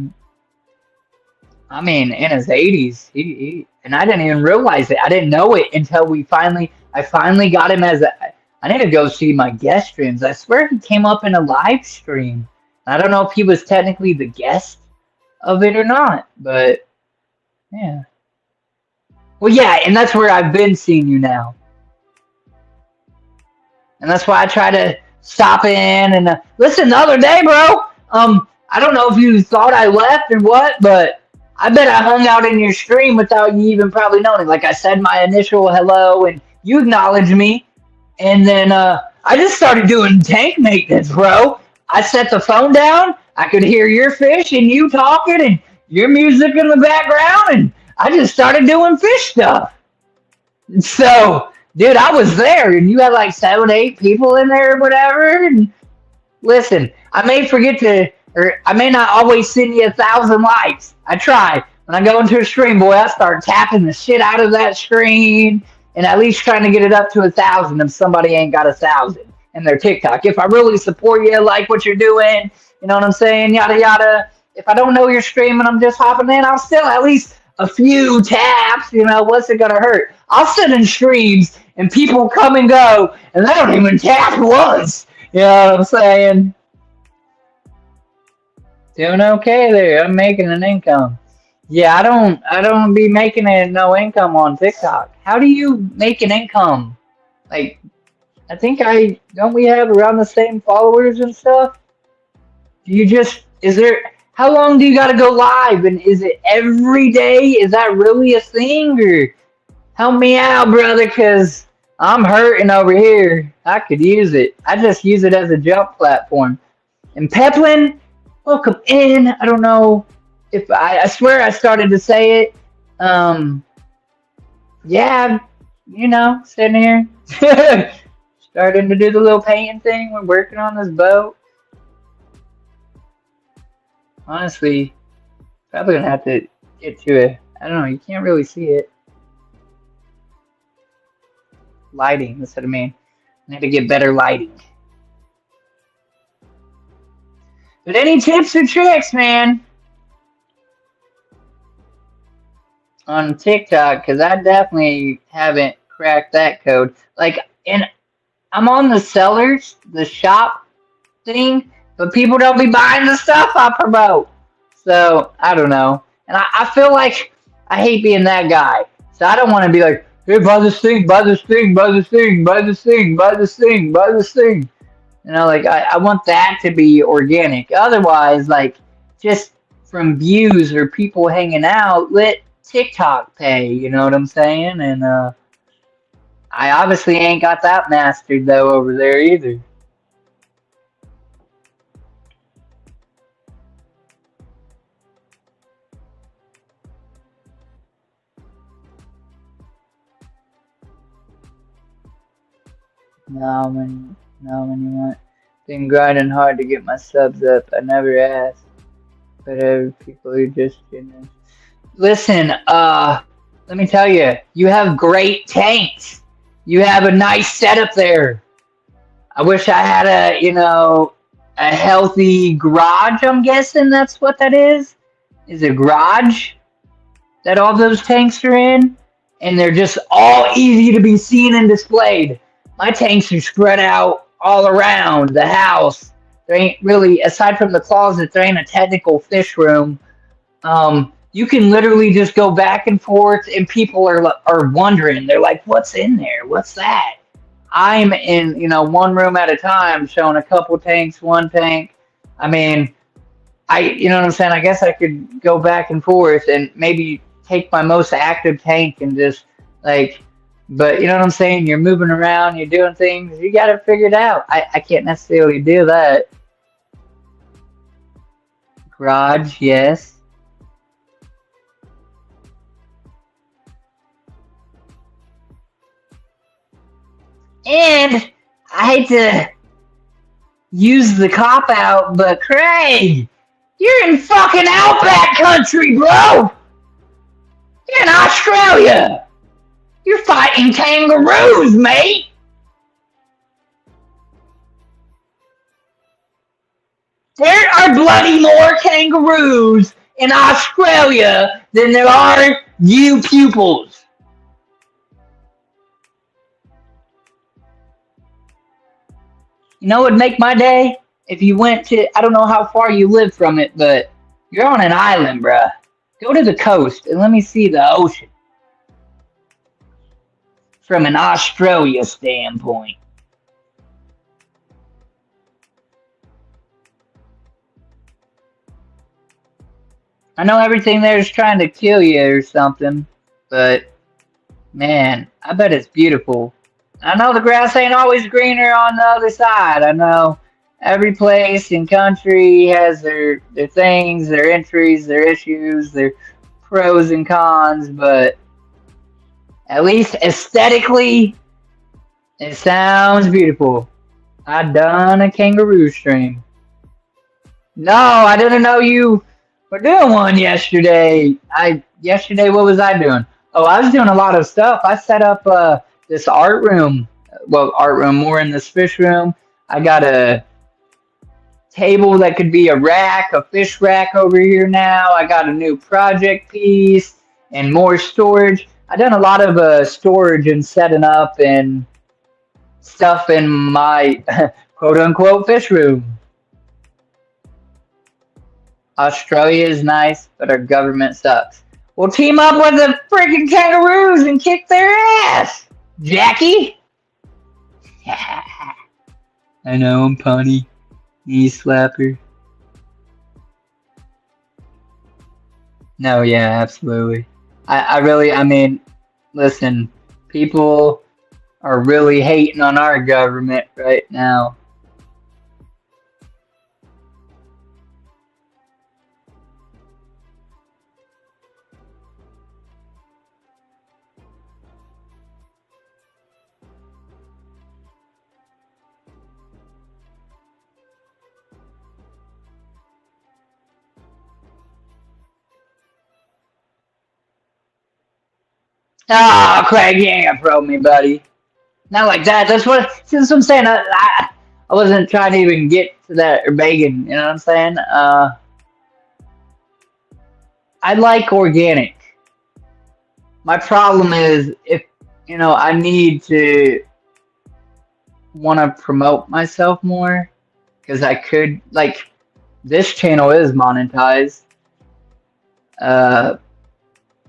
I mean, in his 80s, and I didn't even realize it. I didn't know it until I finally got him as I need to go see my guest streams. I swear he came up in a live stream. I don't know if he was technically the guest of it or not, but yeah. Well, yeah, and that's where I've been seeing you now. And that's why I try to stop in and listen the other day, bro. I don't know if you thought I left or what, but I bet I hung out in your stream without you even probably knowing. Like I said my initial hello and you acknowledged me. And then I just started doing tank maintenance, bro. I set the phone down. I could hear your fish and you talking and your music in the background. And I just started doing fish stuff. So, dude, I was there and you had like 7, 8 people in there or whatever. And listen, I may forget to, or I may not always send you 1,000 likes. I try. When I go into a stream, boy, I start tapping the shit out of that screen and at least trying to get it up to 1,000 if somebody ain't got 1,000 in their TikTok. If I really support you, like what you're doing, you know what I'm saying, yada, yada. If I don't know you're streaming, I'm just hopping in, I'll still at least a few taps, you know, what's it gonna hurt? I'll sit in streams and people come and go and they don't even tap once. You know what I'm saying? Doing okay there. I'm making an income. Yeah, I don't be making it no income on TikTok. How do you make an income? Like, I think don't we have around the same followers and stuff? How long do you gotta go live? And is it every day? Is that really a thing? Or help me out, brother, because I'm hurting over here. I could use it. I just use it as a jump platform. And Peplin, welcome in. I don't know if I swear I started to say it. Yeah, you know, sitting here. Starting to do the little painting thing. We're working on this boat. Honestly, probably gonna have to get to it. I don't know, you can't really see it. Lighting, that's what I mean. I need to get better lighting. But any tips or tricks, man, on TikTok? Because I definitely haven't cracked that code. Like, and I'm on the sellers, the shop thing, but people don't be buying the stuff I promote. So, I don't know. And I feel like I hate being that guy. So I don't want to be like, hey, buy this thing, buy this thing, buy this thing, buy this thing, buy this thing, buy this thing. You know, like, I want that to be organic. Otherwise, like, just from views or people hanging out, let TikTok pay, you know what I'm saying? And I obviously ain't got that mastered, though, over there either. No, man, you want. Been grinding hard to get my subs up. I never asked, but people are just, you know. Listen, let me tell you, you have great tanks. You have a nice setup there. I wish I had a healthy garage. I'm guessing that's what that is. Is a garage that all those tanks are in, and they're just all easy to be seen and displayed. My tanks are spread out all around the house. There ain't really, aside from the closet, there ain't a technical fish room. You can literally just go back and forth, and people are wondering. They're like, "What's in there? What's that?" I'm in, one room at a time, showing a couple tanks, one tank. I mean, you know what I'm saying? I guess I could go back and forth and maybe take my most active tank and just like, but you know what I'm saying? You're moving around, you're doing things, you got it figured out. I can't necessarily do that. Garage, yes. And I hate to use the cop out, but Craig, you're in fucking outback country, bro. You're in Australia. You're fighting kangaroos, mate. There are bloody more kangaroos in Australia than there are you pupils. You know what would make my day? If you went to, I don't know how far you live from it, but you're on an island, bruh. Go to the coast and let me see the ocean. From an Australia standpoint. I know everything there is trying to kill you or something, but man, I bet it's beautiful. I know the grass ain't always greener on the other side. I know every place and country has their things, their entries, their issues, their pros and cons, but at least aesthetically, it sounds beautiful. I done a kangaroo stream. No, I didn't know you were doing one yesterday. Yesterday, what was I doing? Oh, I was doing a lot of stuff. I set up this art room. Well, art room, more in this fish room. I got a table that could be a rack, a fish rack over here now. I got a new project piece and more storage. I done a lot of storage and setting up and stuff in my quote unquote fish room. Australia is nice, but our government sucks. We'll team up with the freaking kangaroos and kick their ass, Jackie. I know, I'm punny. Knee slapper. No, yeah, absolutely. I mean, listen, people are really hating on our government right now. Oh, Craig, you ain't gonna probe me, buddy. Not like that. That's what I'm saying. I wasn't trying to even get to that or begging. You know what I'm saying? I like organic. My problem is if I need to want to promote myself more because I could like this channel is monetized.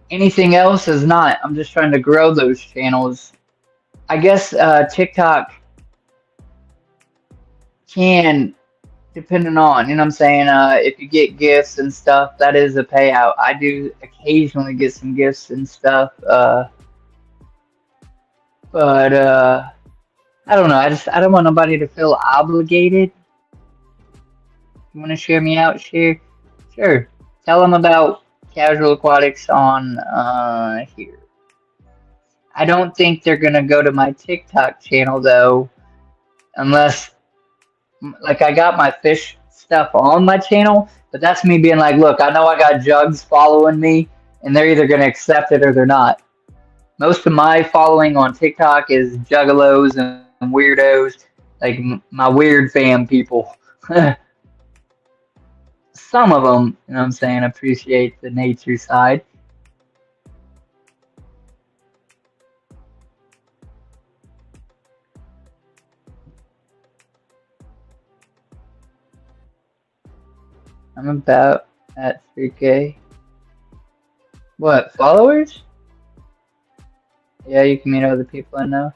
Anything else is not. I'm just trying to grow those channels. I guess TikTok can, depending on, you know what I'm saying, if you get gifts and stuff, that is a payout. I do occasionally get some gifts and stuff, but I don't know. I don't want nobody to feel obligated. You want to share me out? Share, sure. Tell them about Casualaquatics on here. I don't think they're gonna go to my TikTok channel though, unless like I got my fish stuff on my channel, but that's me being like, look, I know I got jugs following me, and they're either gonna accept it or they're not. Most of my following on TikTok is juggalos and weirdos, like my weird fam people. Some of them, you know what I'm saying, appreciate the nature side. I'm about at 3K. What, followers? Yeah, you can meet other people I know.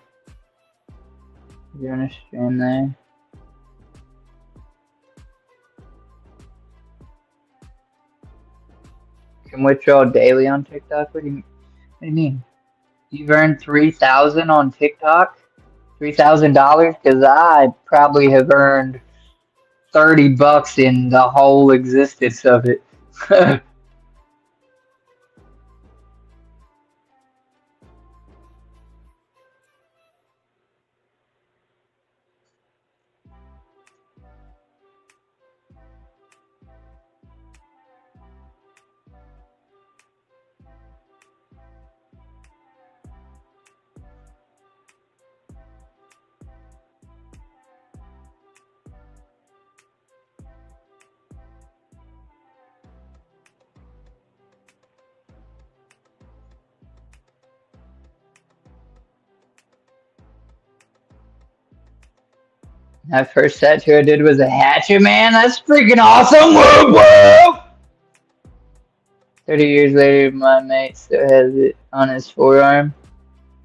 You're on a stream there. Can withdraw daily on TikTok? What do you mean? You've earned 3,000 on TikTok? $3,000? Because I probably have earned $30 in the whole existence of it. That first tattoo I did was a hatchet, man. That's freaking awesome. Whoa, whoa. 30 years later, my mate still has it on his forearm.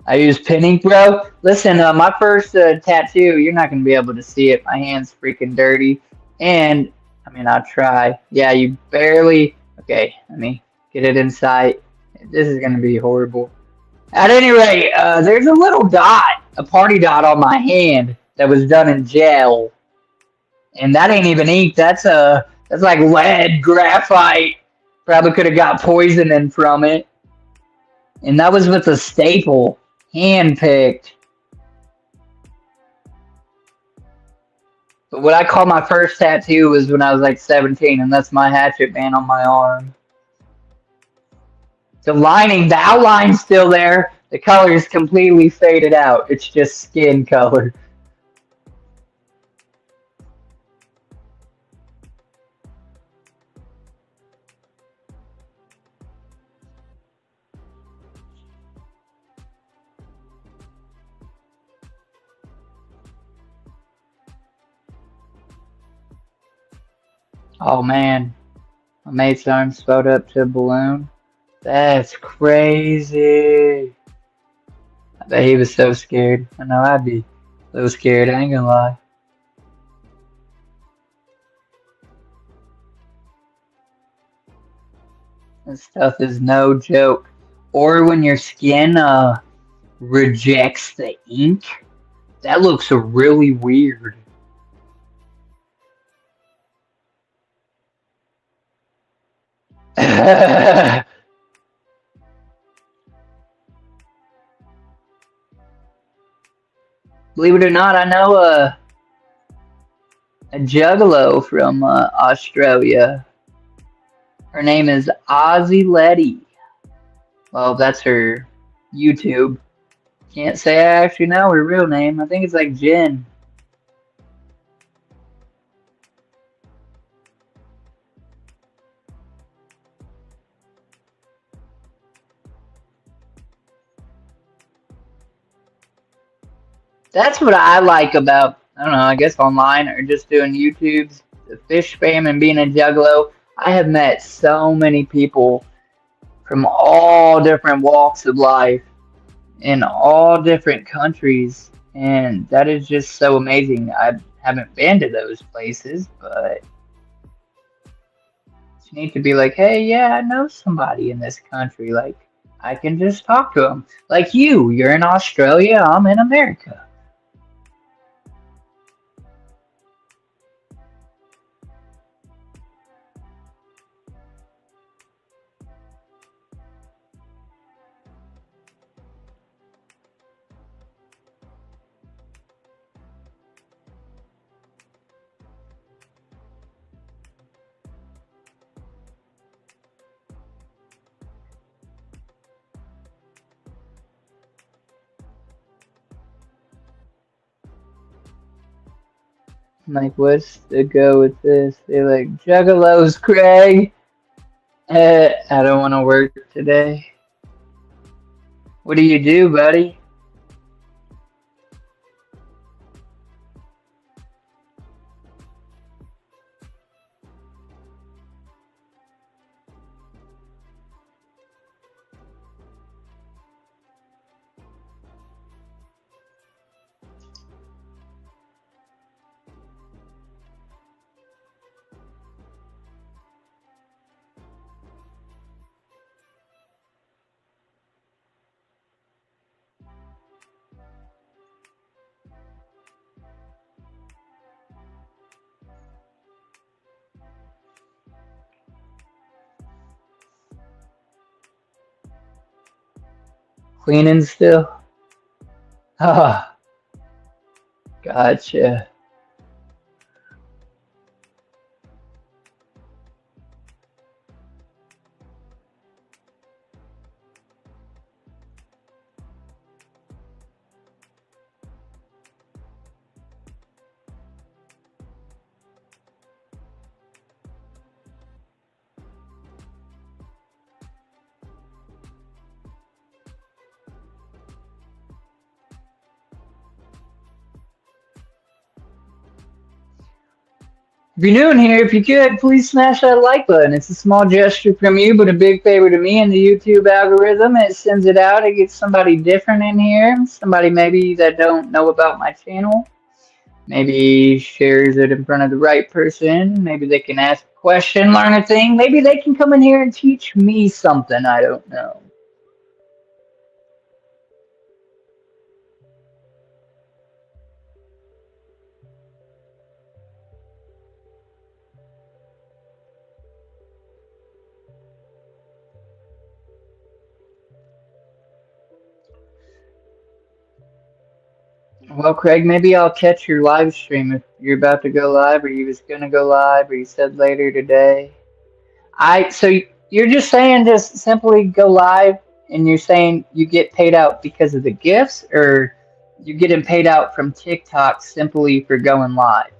I use pen ink, bro. Listen, my first tattoo, you're not going to be able to see it. My hand's freaking dirty. And, I mean, I'll try. Yeah, you barely... Okay, let me get it in sight. This is going to be horrible. At any rate, there's a little dot, a party dot on my hand that was done in gel. And that ain't even ink. That's like lead, graphite. Probably could have got poisoning from it. And that was with a staple, hand picked. But what I call my first tattoo was when I was like 17, and that's my hatchet man on my arm. The lining, the outline's still there. The color is completely faded out. It's just skin color. Oh man, my mate's arm swelled up to a balloon. That's crazy. I bet he was so scared. I know I'd be a little scared, I ain't gonna lie. This stuff is no joke. Or when your skin rejects the ink, that looks really weird. Believe it or not, I know a juggalo from Australia. Her name is Ozzy Letty. Well, that's her YouTube. Can't say I actually know her real name. I think it's like Jen. That's what I like about, I don't know, I guess online or just doing YouTube's the fish spam and being a juggalo. I have met so many people from all different walks of life in all different countries, and that is just so amazing. I haven't been to those places, but you need to be like, hey, yeah, I know somebody in this country. Like, I can just talk to them. Like you're in Australia, I'm in America. Like, what's the go with this? They're like, juggalos, Craig. I don't want to work today. What do you do, buddy? Cleaning still? Ah, gotcha. If you're new in here, if you could, please smash that like button. It's a small gesture from you, but a big favor to me and the YouTube algorithm. It sends it out. It gets somebody different in here. Somebody maybe that don't know about my channel. Maybe shares it in front of the right person. Maybe they can ask a question, learn a thing. Maybe they can come in here and teach me something. I don't know. Well, Craig, maybe I'll catch your live stream if you're about to go live, or you was gonna go live, or you said later today. So you're just saying just simply go live, and you're saying you get paid out because of the gifts, or you're getting paid out from TikTok simply for going live?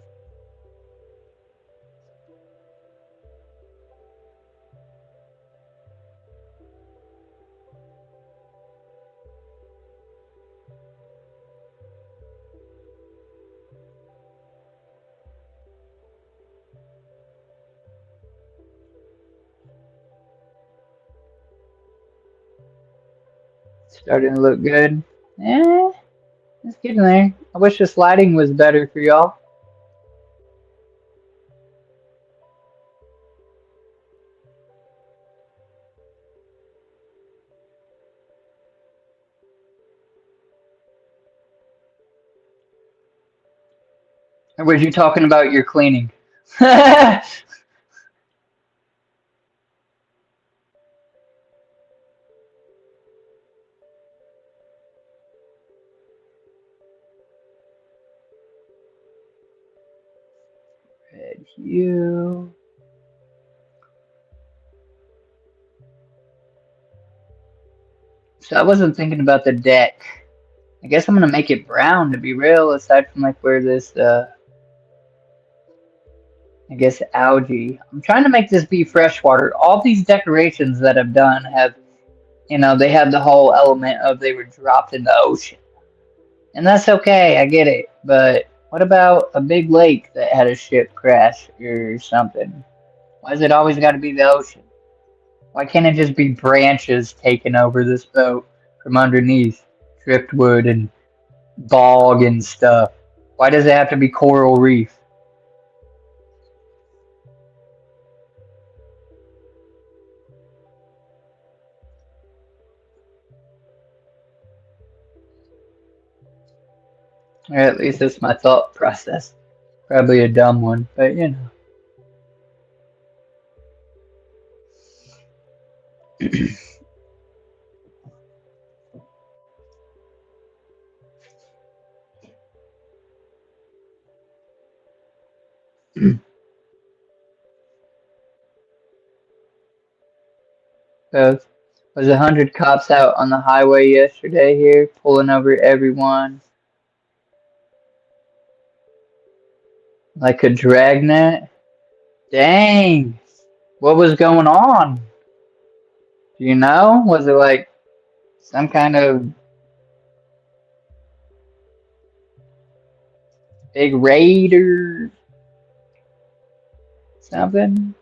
Starting to look good. Eh, it's getting there. I wish this lighting was better for y'all. Or was you talking about your cleaning? Red hue. So I wasn't thinking about the deck. I guess I'm gonna make it brown to be real, aside from like where this I guess algae. I'm trying to make this be freshwater. All these decorations that I've done have, they have the whole element of they were dropped in the ocean. And that's okay, I get it. But what about a big lake that had a ship crash or something? Why is it always got to be the ocean? Why can't it just be branches taking over this boat from underneath? Driftwood and bog and stuff. Why does it have to be coral reef? Or at least that's my thought process. Probably a dumb one, but you know. So, was 100 cops out on the highway yesterday here, pulling over everyone like a dragnet? Dang! What was going on? Do you know? Was it like some kind of big raid or something?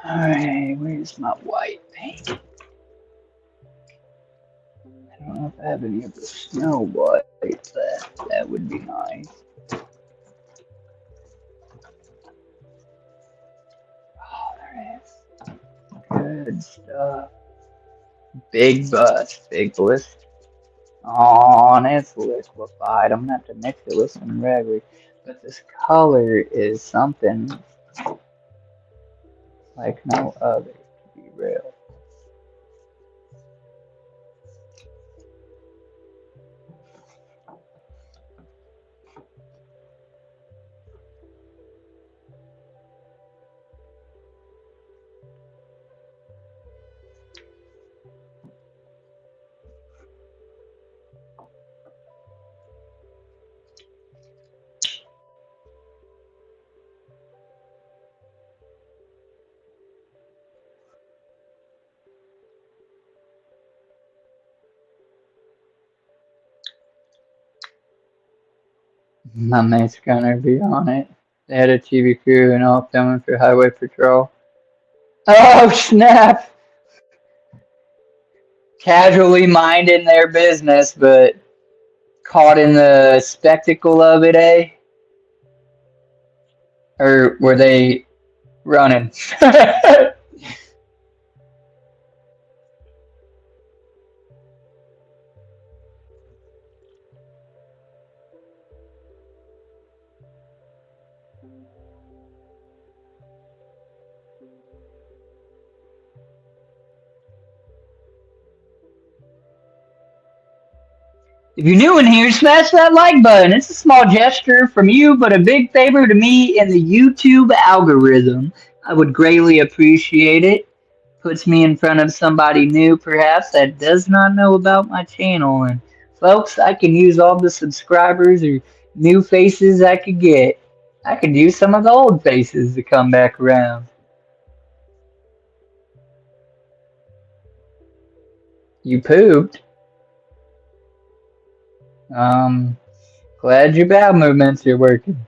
Alright, where's my white paint? I don't know if I have any of the snow white. That would be nice. Oh, there is. Good stuff. Big bust, big bliss. Oh, and it's liquefied. I'm gonna have to mix it with some regular. But this color is something like no other, to be real. My mate's gonna be on it. They had a TV crew and all filming for Highway Patrol. Oh snap! Casually minding their business, but caught in the spectacle of it, eh? Or were they running? If you're new in here, smash that like button. It's a small gesture from you, but a big favor to me and the YouTube algorithm. I would greatly appreciate it. Puts me in front of somebody new, perhaps, that does not know about my channel. And folks, I can use all the subscribers or new faces I could get. I could use some of the old faces to come back around. You pooped. Um, Glad your bowel movements are working.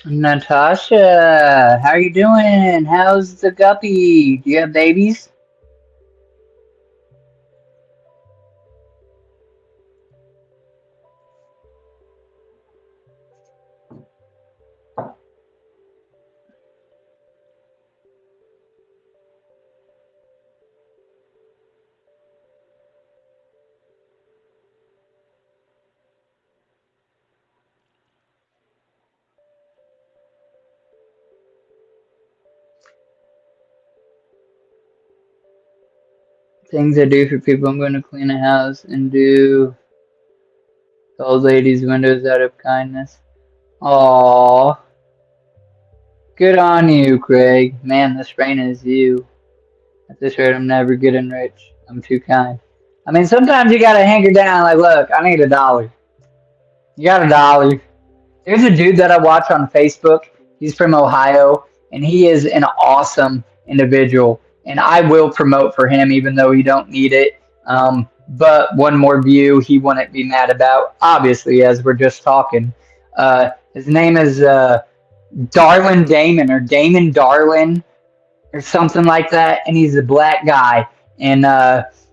Natasha, how are you doing? How's the guppy? Do you have babies? Things I do for people. I'm going to clean a house and do the old lady's windows out of kindness. Aww. Good on you, Craig. Man, this rain is you. At this rate, I'm never getting rich. I'm too kind. I mean, sometimes you gotta hanker down. Like, look, I need $1. You got $1. There's a dude that I watch on Facebook. He's from Ohio, and he is an awesome individual. And I will promote for him, even though he don't need it. But one more view he wouldn't be mad about, obviously, as we're just talking. His name is Darwin Damon, or Damon Darwin, or something like that. And he's a black guy. And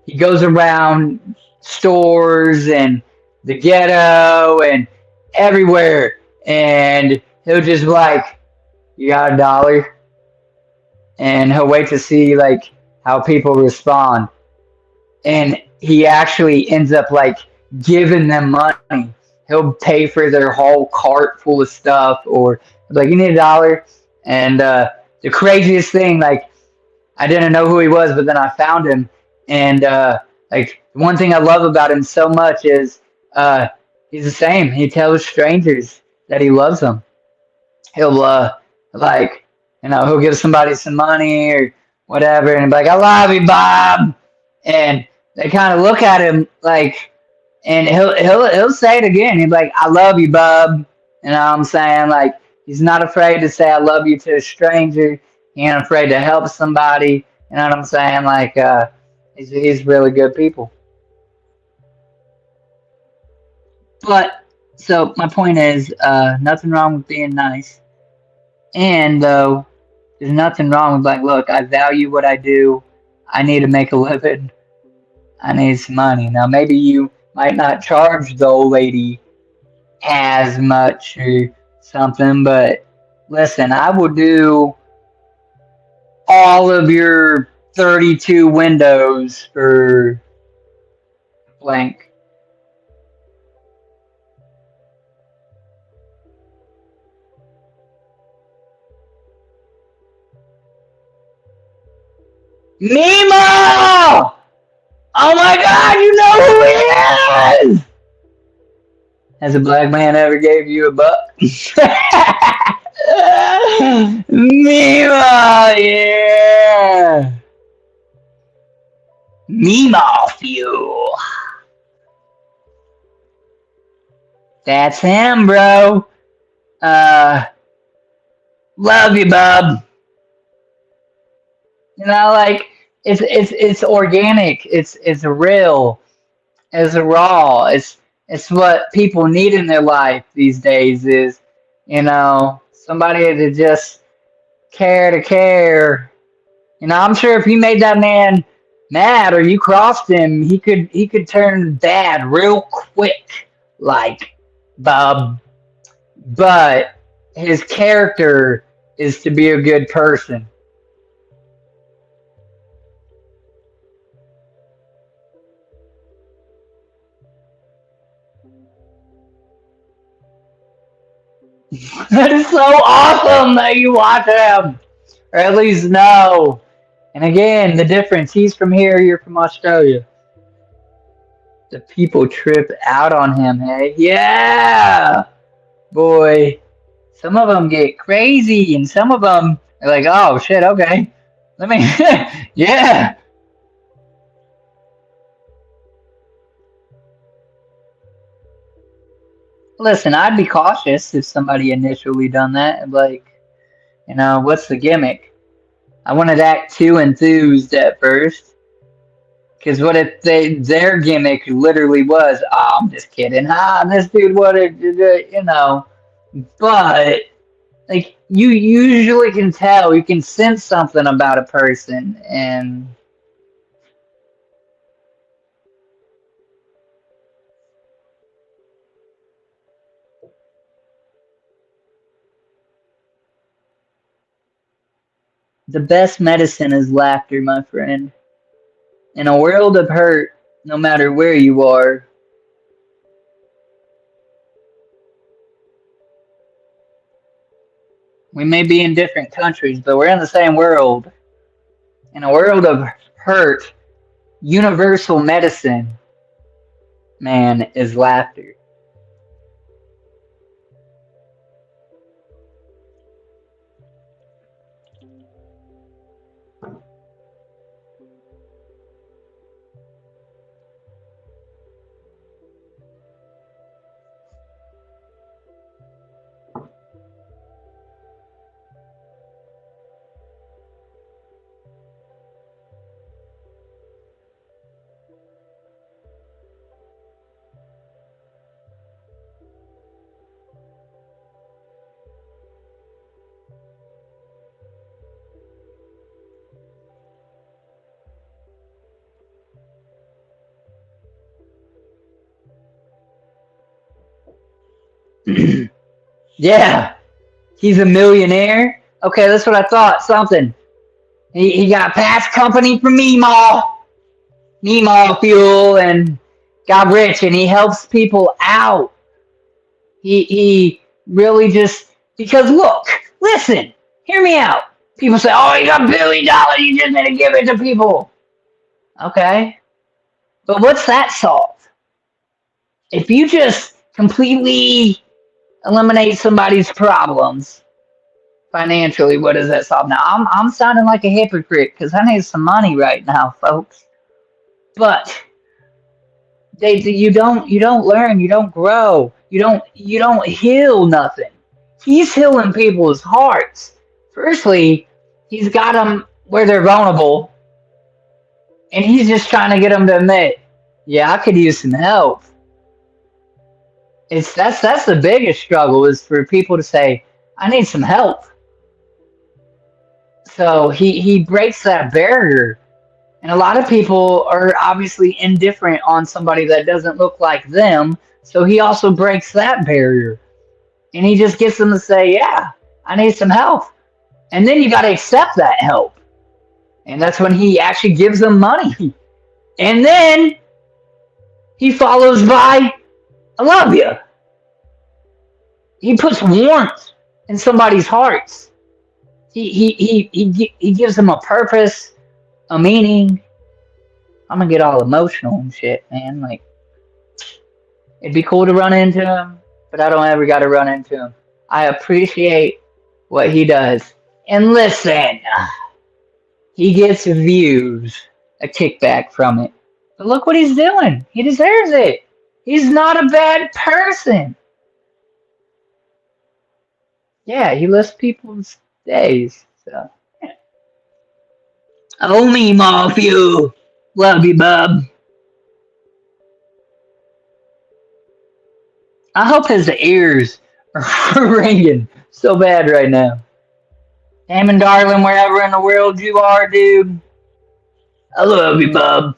he goes around stores and the ghetto and everywhere. And he'll just like, you got $1? And he'll wait to see like how people respond. And he actually ends up like giving them money. He'll pay for their whole cart full of stuff, or like, you need $1. And the craziest thing, like, I didn't know who he was, but then I found him. And like, one thing I love about him so much is he's the same. He tells strangers that he loves them. He'll like, you know, he'll give somebody some money or whatever, and be like, I love you, Bob. And they kind of look at him like, and he'll say it again. He'll be like, I love you, Bob. You know what I'm saying? Like, he's not afraid to say I love you to a stranger. He ain't afraid to help somebody. You know what I'm saying? Like, he's really good people. But so my point is, nothing wrong with being nice. And though there's nothing wrong with like, look, I value what I do. I need to make a living. I need some money. Now maybe you might not charge the old lady as much or something, but listen, I will do all of your 32 windows for blank. Nemo! Oh my God, you know who he is! Has a black man ever gave you a buck? Nemo, yeah! Nemo fuel. That's him, bro. Love you, bub. You know, like, it's organic. It's real. It's raw. It's what people need in their life these days. Is, you know, somebody to just care to care. You know, I'm sure if you made that man mad or you crossed him, he could turn bad real quick, like Bub. But his character is to be a good person. That is so awesome that you watch him, or at least know. And again, the difference, he's from here, you're from Australia. The people trip out on him, hey? Yeah! Boy, some of them get crazy, and some of them are like, oh, shit, okay. Let me, yeah! Listen, I'd be cautious if somebody initially done that. Like, you know, what's the gimmick? I wanted to act too enthused at first. Because what if their gimmick literally was, oh, I'm just kidding. This dude wanted, you know. But, like, you usually can tell, you can sense something about a person. And the best medicine is laughter, my friend. In a world of hurt, no matter where you are, we may be in different countries, but we're in the same world. In a world of hurt, universal medicine, man, is laughter. Yeah, he's a millionaire. Okay, that's what I thought. Something. He got past company from Meemaw Fuel, and got rich, and he helps people out. He really just, because look, listen, hear me out. People say, "Oh, you got $1 billion. You just need to give it to people." Okay, but what's that solve? If you just completely eliminate somebody's problems financially, what does that solve? Now, I'm sounding like a hypocrite because I need some money right now, folks. But you don't learn, you don't grow, you don't heal nothing. He's healing people's hearts. Firstly, he's got them where they're vulnerable, and he's just trying to get them to admit, yeah, I could use some help. That's the biggest struggle, is for people to say, I need some help. So he breaks that barrier. And a lot of people are obviously indifferent on somebody that doesn't look like them. So he also breaks that barrier. And he just gets them to say, yeah, I need some help. And then you got to accept that help. And that's when he actually gives them money. And then he follows by, I love you. He puts warmth in somebody's hearts. He gives them a purpose, a meaning. I'm gonna get all emotional and shit, man. Like, it'd be cool to run into him, but I don't ever got to run into him. I appreciate what he does. And listen, he gets views, a kickback from it. But look what he's doing. He deserves it. He's not a bad person. Yeah, he lifts people's days. So, yeah. Oh, me, Morphew. Love you, bub. I hope his ears are ringing so bad right now. Damon, darling, wherever in the world you are, dude. I love you, bub.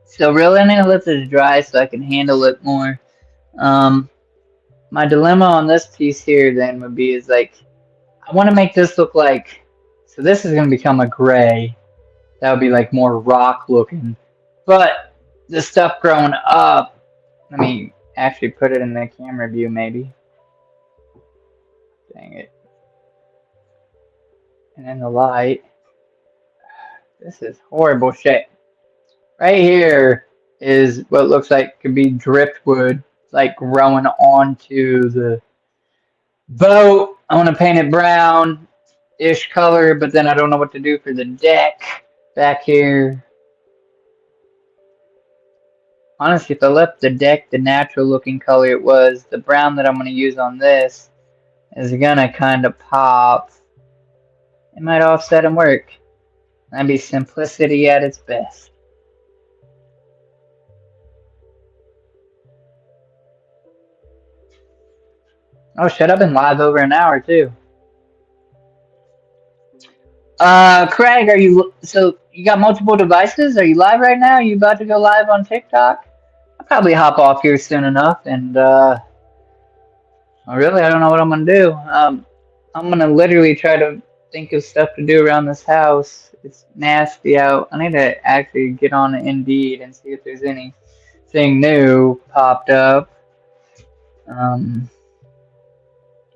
So really, I need to let this dry so I can handle it more. My dilemma on this piece here then would be is like, I want to make this look like, so this is going to become a gray. That would be like more rock looking. But the stuff growing up, let me actually put it in the camera view maybe. Dang it. And then the light. This is horrible shit. Right here is what looks like could be driftwood, like growing onto the boat. I want to paint it brown-ish color, but then I don't know what to do for the deck back here. Honestly, if I left the deck the natural looking color it was, the brown that I'm going to use on this is going to kind of pop. It might offset and work. That'd be simplicity at its best. Oh shit, I've been live over an hour too. Craig, are you so you got multiple devices? Are you live right now? Are you about to go live on TikTok? I'll probably hop off here soon enough and really I don't know what I'm gonna do. I'm gonna literally try to think of stuff to do around this house. It's nasty out. I need to actually get on Indeed and see if there's anything new popped up. Um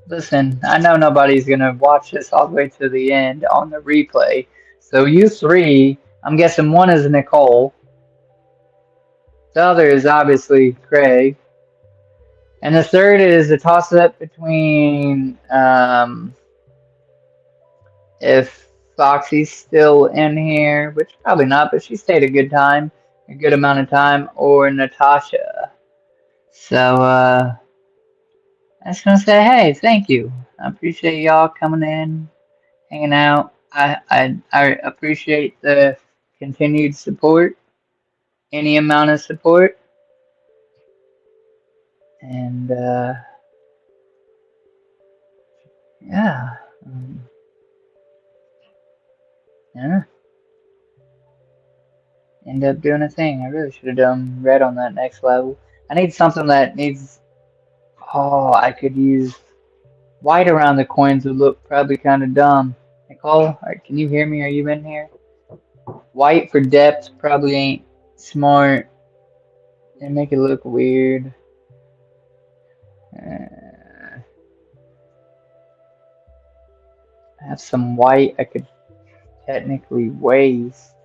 Listen, I know nobody's gonna watch this all the way to the end on the replay. So you three, I'm guessing one is Nicole, the other is obviously Craig, and the third is a toss up between if Foxy's still in here, which probably not, but she stayed a good amount of time, or Natasha. So I just gonna say, hey, thank you. I appreciate y'all coming in, hanging out. I appreciate the continued support, any amount of support, and yeah, yeah. End up doing a thing. I really should have done red on that next level. I need something that needs. Oh, I could use white around the coins would look probably kind of dumb. Nicole, can you hear me? Are you in here? White for depth probably ain't smart. And make it look weird. I have some white I could technically waste.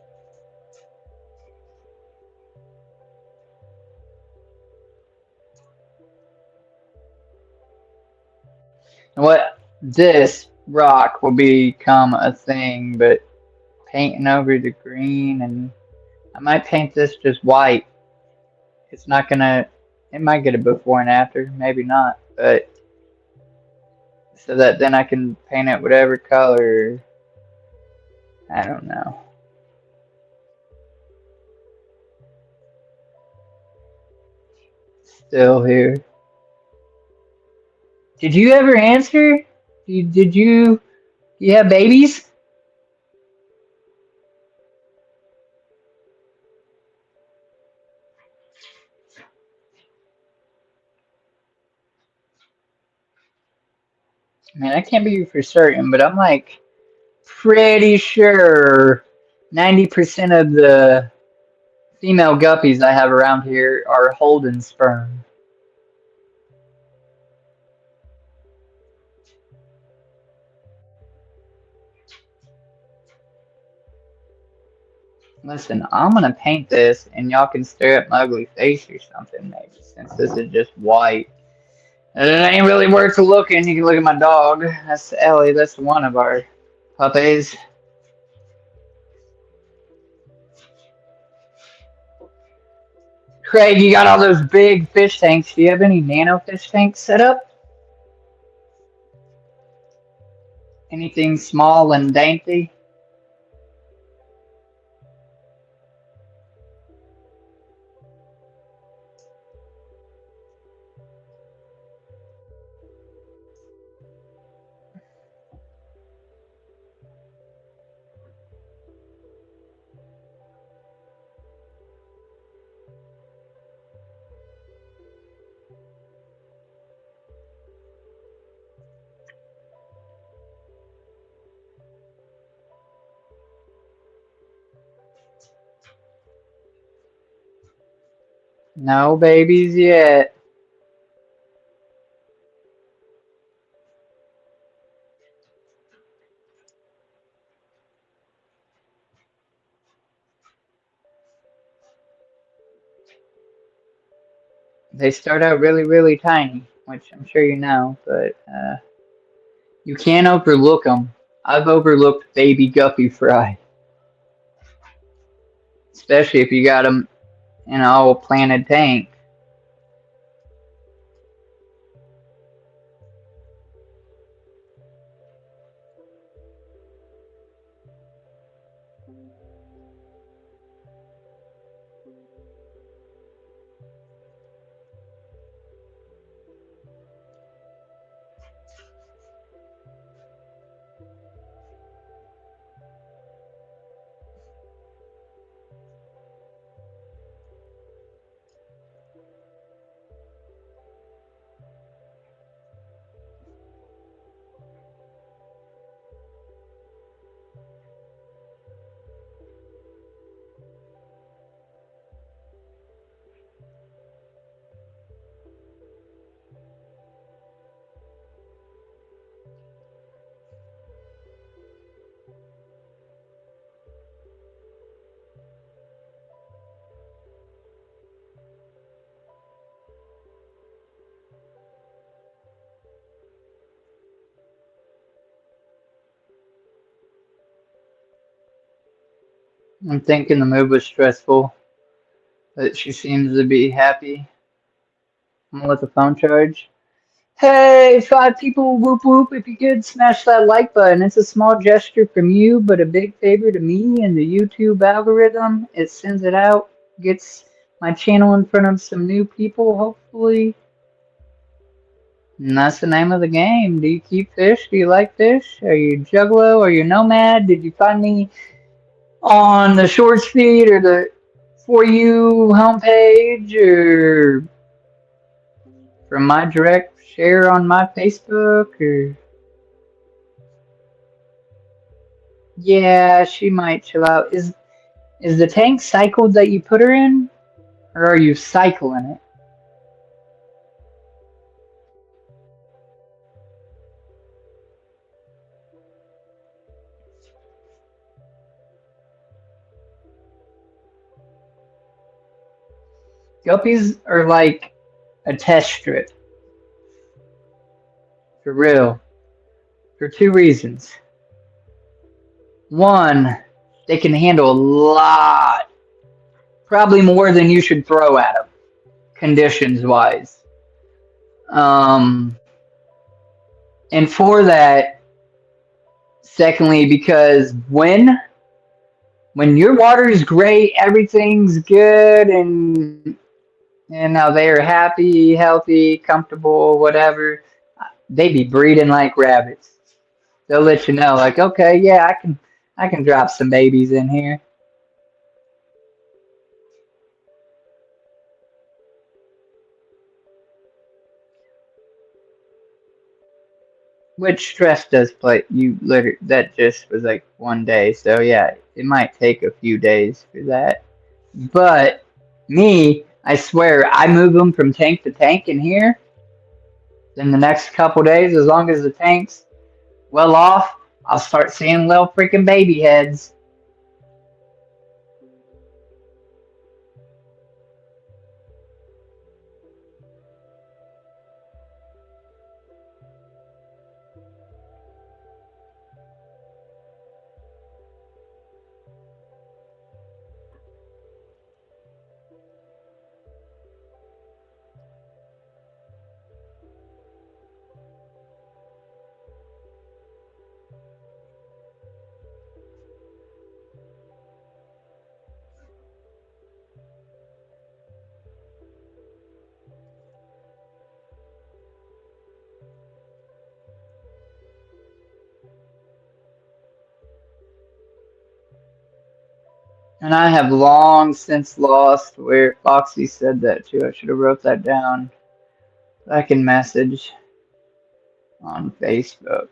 What this rock will become a thing, but painting over the green, and I might paint this just white. It's not gonna. It might get a before and after, maybe not, but so that then I can paint it whatever color. I don't know. Still here. Did you ever answer? Did you? You have babies? Man, I can't be for certain, but I'm like pretty sure 90% of the female guppies I have around here are holding sperm. Listen, I'm gonna paint this and y'all can stare at my ugly face or something maybe, since this is just white. And it ain't really worth looking. You can look at my dog. That's Ellie. That's one of our puppies. Craig, you got all those big fish tanks. Do you have any nano fish tanks set up? Anything small and dainty? No babies yet. They start out really, really tiny, which I'm sure you know, but you can't overlook them. I've overlooked baby guppy fry, especially if you got them in an all planted tank. I'm thinking the move was stressful, but she seems to be happy. I'm gonna let the phone charge. Hey, 5 people, whoop whoop. If you could, smash that like button. It's a small gesture from you, but a big favor to me and the YouTube algorithm. It sends it out, gets my channel in front of some new people, hopefully. And that's the name of the game. Do you keep fish? Do you like fish? Are you juggalo? Are you nomad? Did you find me on the shorts feed or the For You homepage or from my direct share on my Facebook? Or yeah, she might chill out. Is the tank cycled that you put her in, or are you cycling it? Guppies are like a test strip, for real, for 2 reasons. One, they can handle a lot, probably more than you should throw at them, conditions wise. Um, and for that, secondly, because when your water is great, everything's good, and now they're happy, healthy, comfortable, whatever, they be breeding like rabbits. They'll let you know, like, okay, yeah, I can drop some babies in here. Which stress does play. You literally, that just was like 1 day, so yeah, it might take a few days for that. But me, I swear, I move them from tank to tank in here. Then the next couple days, as long as the tank's well off, I'll start seeing little freaking baby heads. And I have long since lost where Foxy said that too. I should have wrote that down. I can message on Facebook.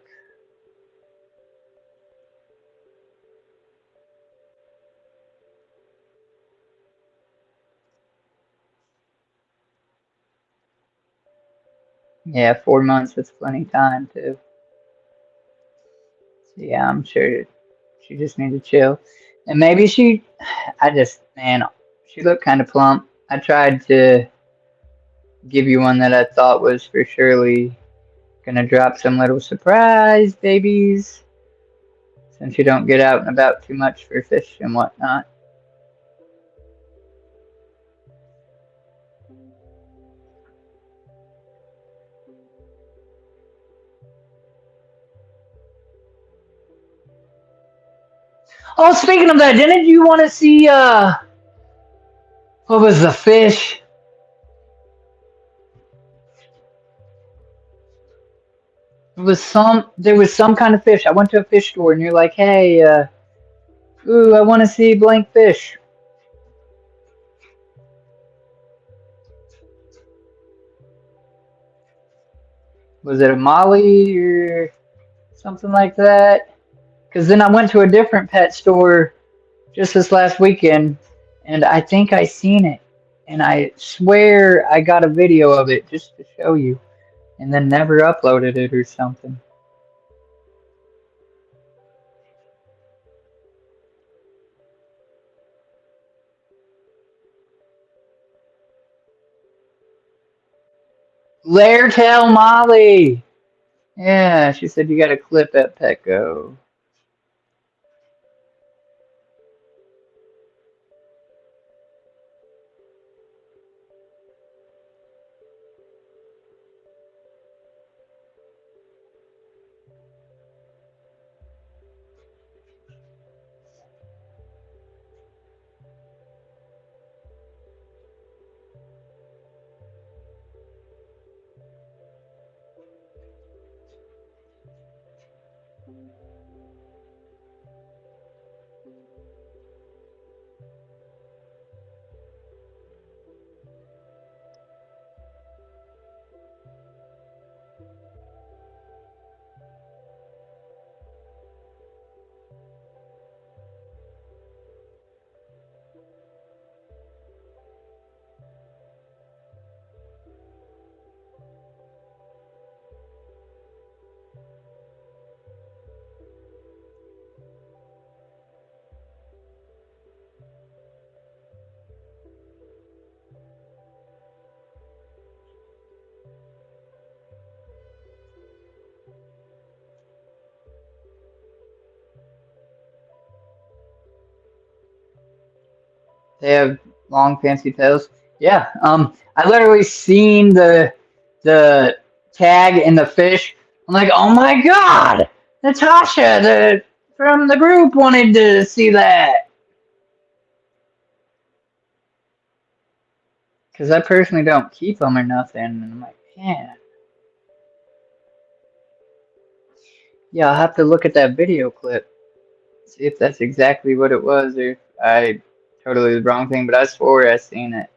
Yeah, 4 months, that's plenty of time too. So yeah, I'm sure she just needs to chill. And maybe man, she looked kind of plump. I tried to give you one that I thought was for surely gonna drop some little surprise babies since you don't get out and about too much for fish and whatnot. Oh, speaking of that, didn't you want to see what was the fish? There was some kind of fish. I went to a fish store and you're like, hey, ooh, I want to see blank fish. Was it a molly or something like that? Because then I went to a different pet store just this last weekend, and I think I seen it. And I swear I got a video of it just to show you, and then never uploaded it or something. Lairtail Molly! Yeah, she said you got a clip at Petco. They have long, fancy tails. Yeah. I literally seen the tag in the fish. I'm like, oh my god, Natasha, from the group wanted to see that. Because I personally don't keep them or nothing. And I'm like, man. Yeah, I'll have to look at that video clip. See if that's exactly what it was, or if I totally the wrong thing, but I swore I seen it.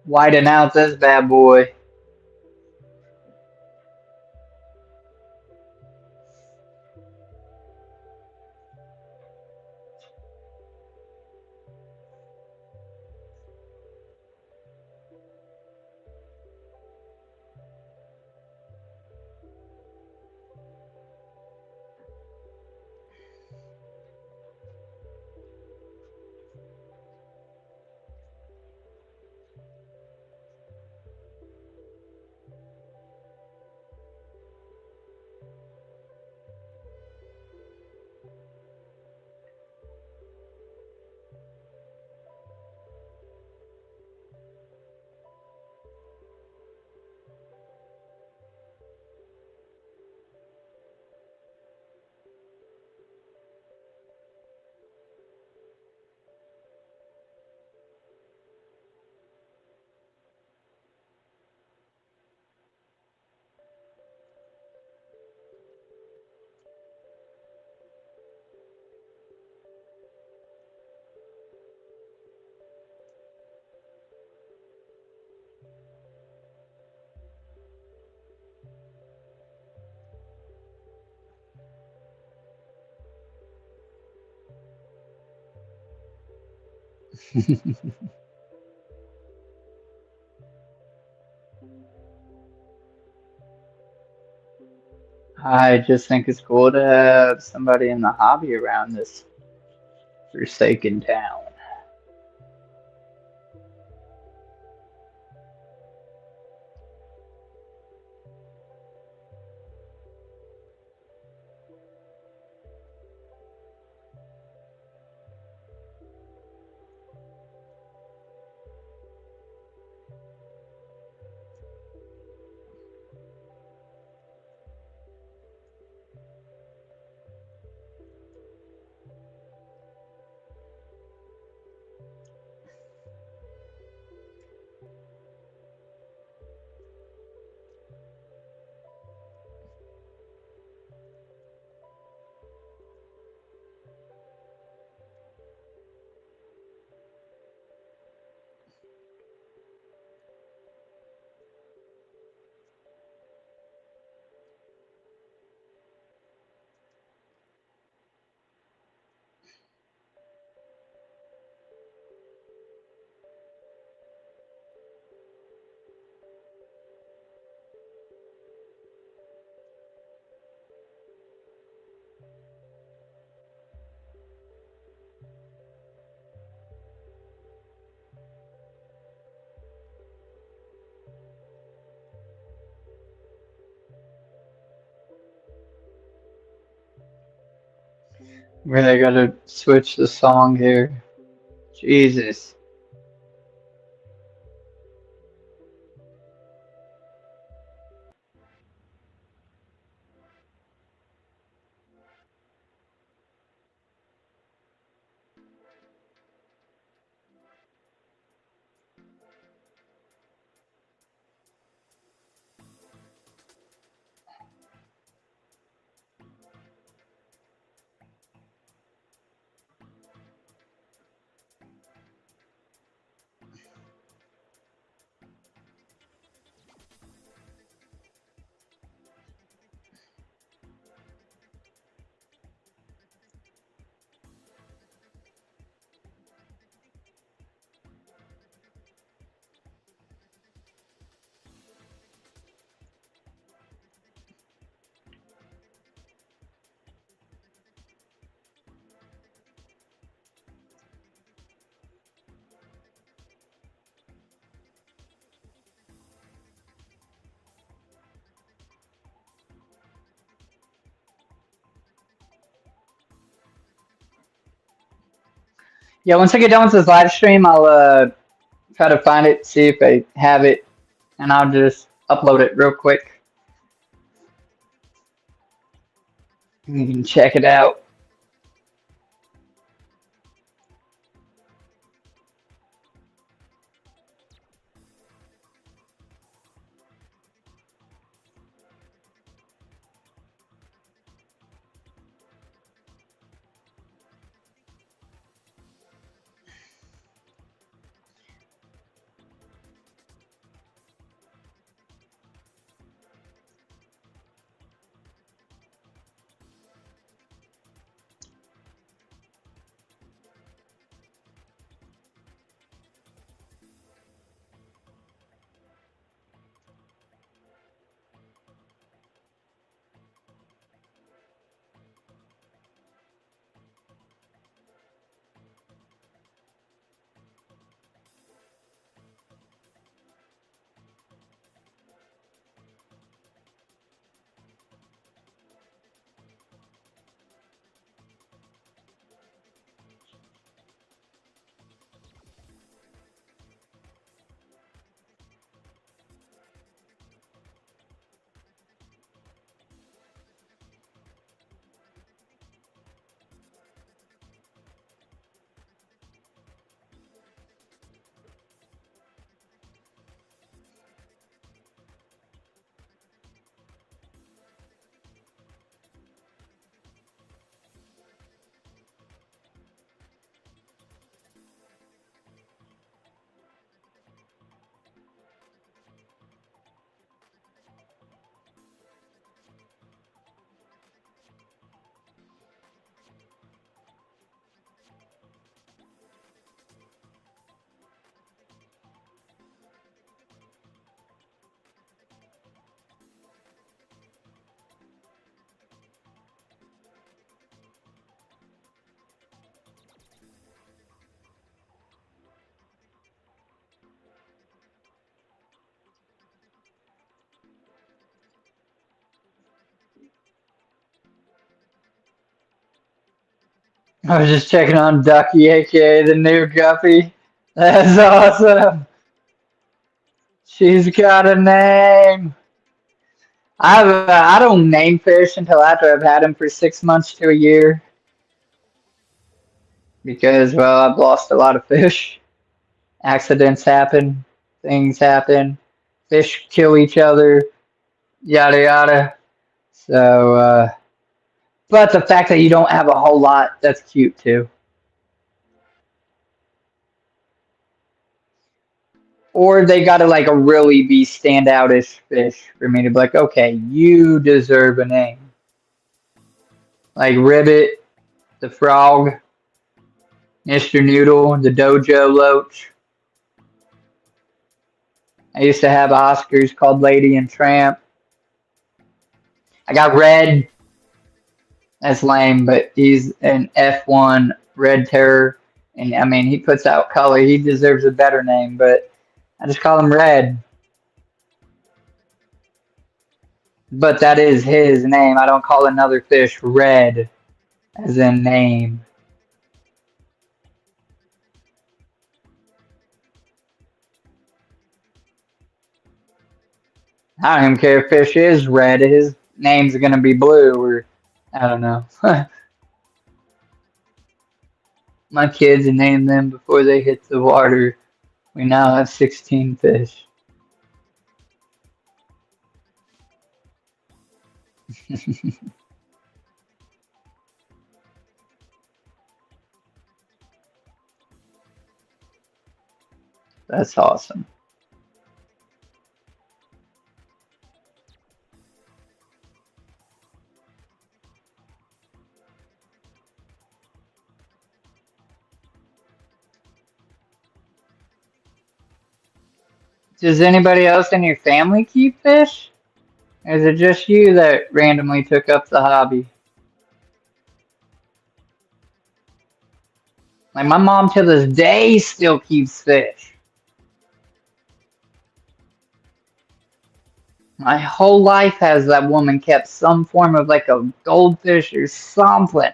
Widen out this bad boy. I just think it's cool to have somebody in the hobby around this forsaken town. Really gotta switch the song here. Jesus. Yeah, once I get done with this live stream, I'll try to find it, see if I have it, and I'll just upload it real quick. You can check it out. I was just checking on Ducky, aka the new guppy. That's awesome. She's got a name. I don't name fish until after I've had them for 6 months to a year because well I've lost a lot of fish. Accidents happen, things happen, fish kill each other, yada yada. So, but the fact that you don't have a whole lot, that's cute too. Or they gotta like a really be standoutish fish for me to be like, okay, you deserve a name. Like Ribbit, the frog, Mr. Noodle, the Dojo Loach. I used to have Oscars called Lady and Tramp. I got Red. That's lame, but he's an F1 Red Terror. And I mean, he puts out color. He deserves a better name, but I just call him Red. But that is his name. I don't call another fish Red as in name. I don't even care if fish is red. His name's going to be blue or I don't know. My kids named them before they hit the water. We now have 16 fish. That's awesome. Does anybody else in your family keep fish? Or is it just you that randomly took up the hobby? Like my mom to this day still keeps fish. My whole life has that woman kept some form of like a goldfish or something.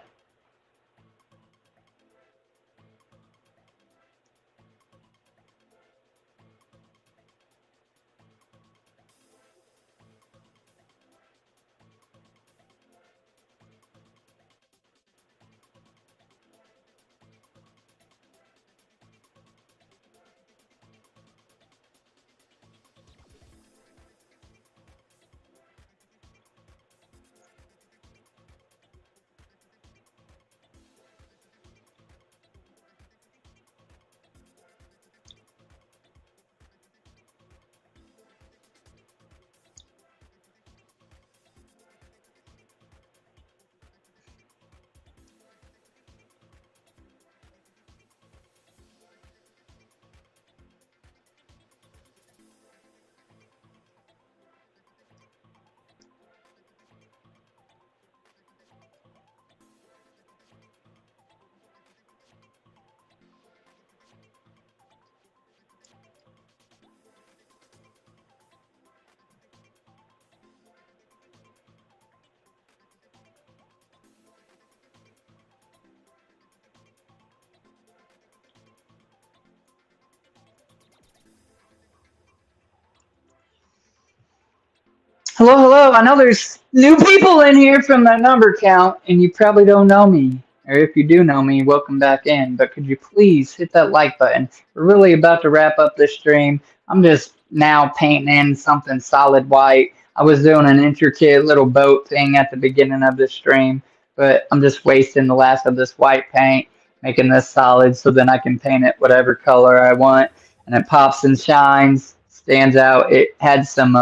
Hello, hello. I know there's new people in here from that number count, and you probably don't know me. Or if you do know me, welcome back in. But could you please hit that like button? We're really about to wrap up this stream. I'm just now painting in something solid white. I was doing an intricate little boat thing at the beginning of this stream, but I'm just wasting the last of this white paint, making this solid so then I can paint it whatever color I want. And it pops and shines, stands out. It had some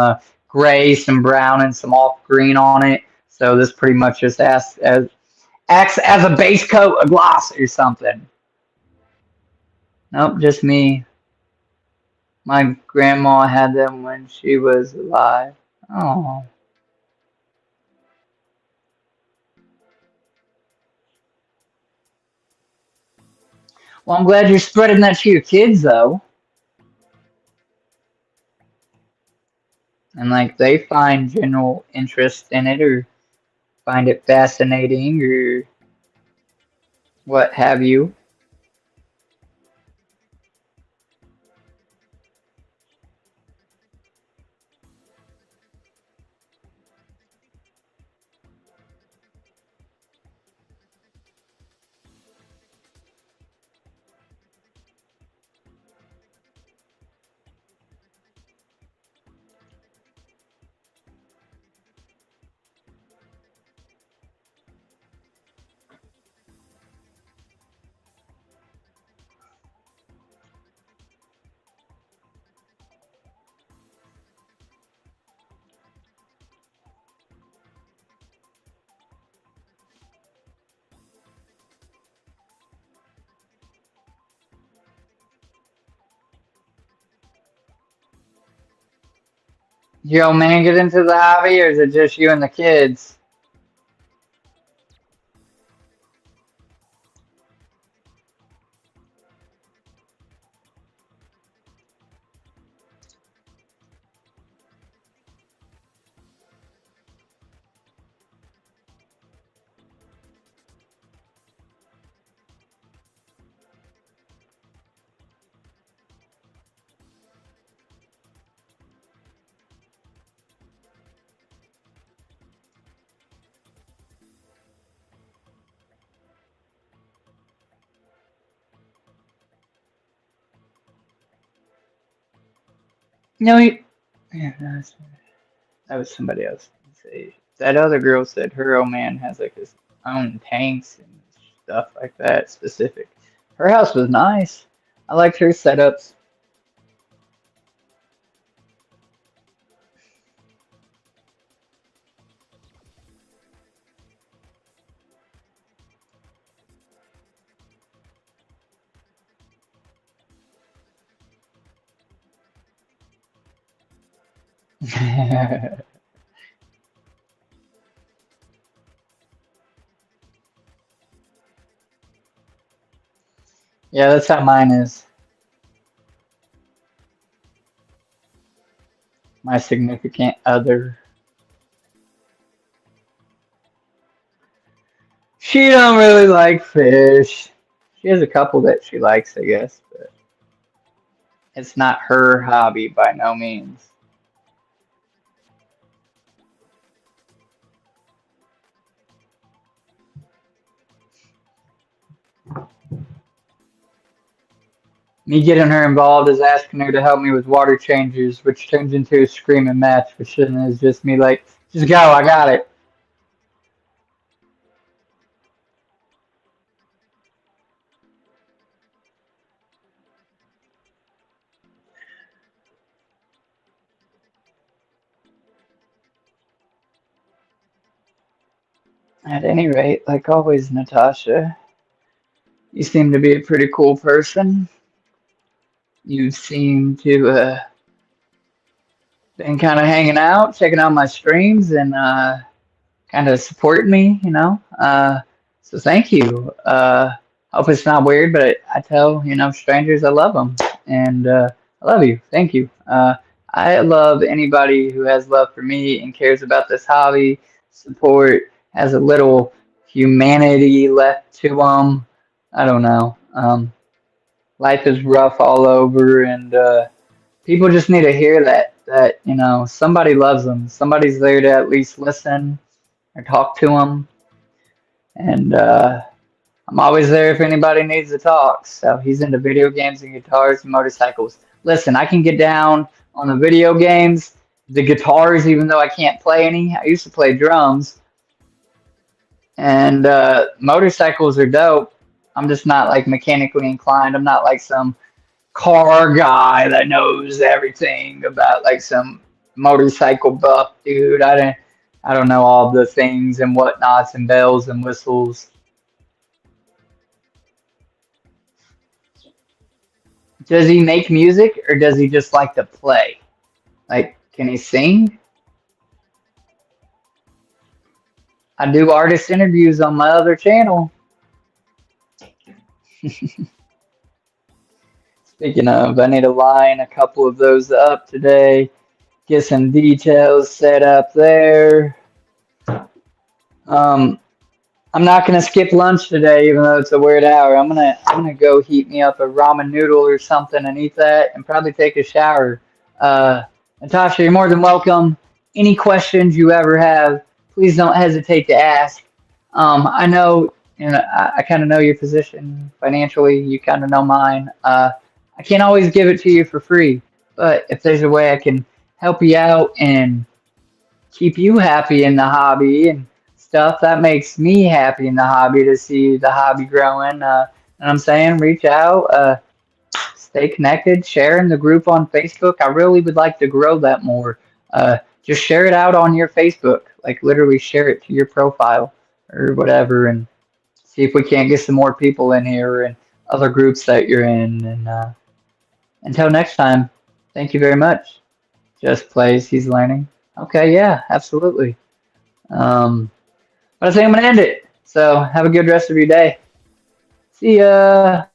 gray, some brown, and some off green on it. So this pretty much just acts as a base coat, a gloss or something. Nope, just me. My grandma had them when she was alive. Oh. Well, I'm glad you're spreading that to your kids, though. And, like, they find general interest in it or find it fascinating or what have you. Yo, man, get into the hobby, or is it just you and the kids? No, yeah, that was somebody else. That other girl said her old man has like his own tanks and stuff like that. Specific. Her house was nice. I liked her setups. Yeah, that's how mine is. My significant other. She don't really like fish. She has a couple that she likes, I guess, but it's not her hobby by no means. Me getting her involved is asking her to help me with water changes, which turns into a screaming match, which then is just me like, just go, I got it. At any rate, like always, Natasha, you seem to be a pretty cool person. You seem to been kind of hanging out, checking out my streams, and kind of supporting me, you know. So thank you. Hope it's not weird, but I tell strangers I love them, and I love you. Thank you. I love anybody who has love for me and cares about this hobby, support, has a little humanity left to them. I don't know. Life is rough all over, and people just need to hear that that, you know, somebody loves him. Somebody's there to at least listen or talk to him. And I'm always there if anybody needs to talk. So he's into video games and guitars and motorcycles. Listen, I can get down on the video games, the guitars, even though I can't play any. I used to play drums. And motorcycles are dope. I'm just not like mechanically inclined. I'm not like some car guy that knows everything about like some motorcycle buff dude. I don't know all the things and whatnots and bells and whistles. Does he make music or does he just like to play? Like, can he sing? I do artist interviews on my other channel. Speaking of, I need to line a couple of those up today. Get some details set up there. I'm not gonna skip lunch today, even though it's a weird hour. I'm gonna go heat me up a ramen noodle or something and eat that, and probably take a shower. Natasha, you're more than welcome. Any questions you ever have, please don't hesitate to ask. I know, you know, I kind of know your position financially. You kind of know mine. I can't always give it to you for free, but if there's a way I can help you out and keep you happy in the hobby and stuff, that makes me happy in the hobby to see the hobby growing. And I'm saying, reach out, stay connected, share in the group on Facebook. I really would like to grow that more. Just share it out on your Facebook, like literally share it to your profile or whatever, and see if we can't get some more people in here and other groups that you're in. And until next time, thank you very much. Just plays, he's learning. Okay, yeah, absolutely. But I think I'm going to end it. So have a good rest of your day. See ya.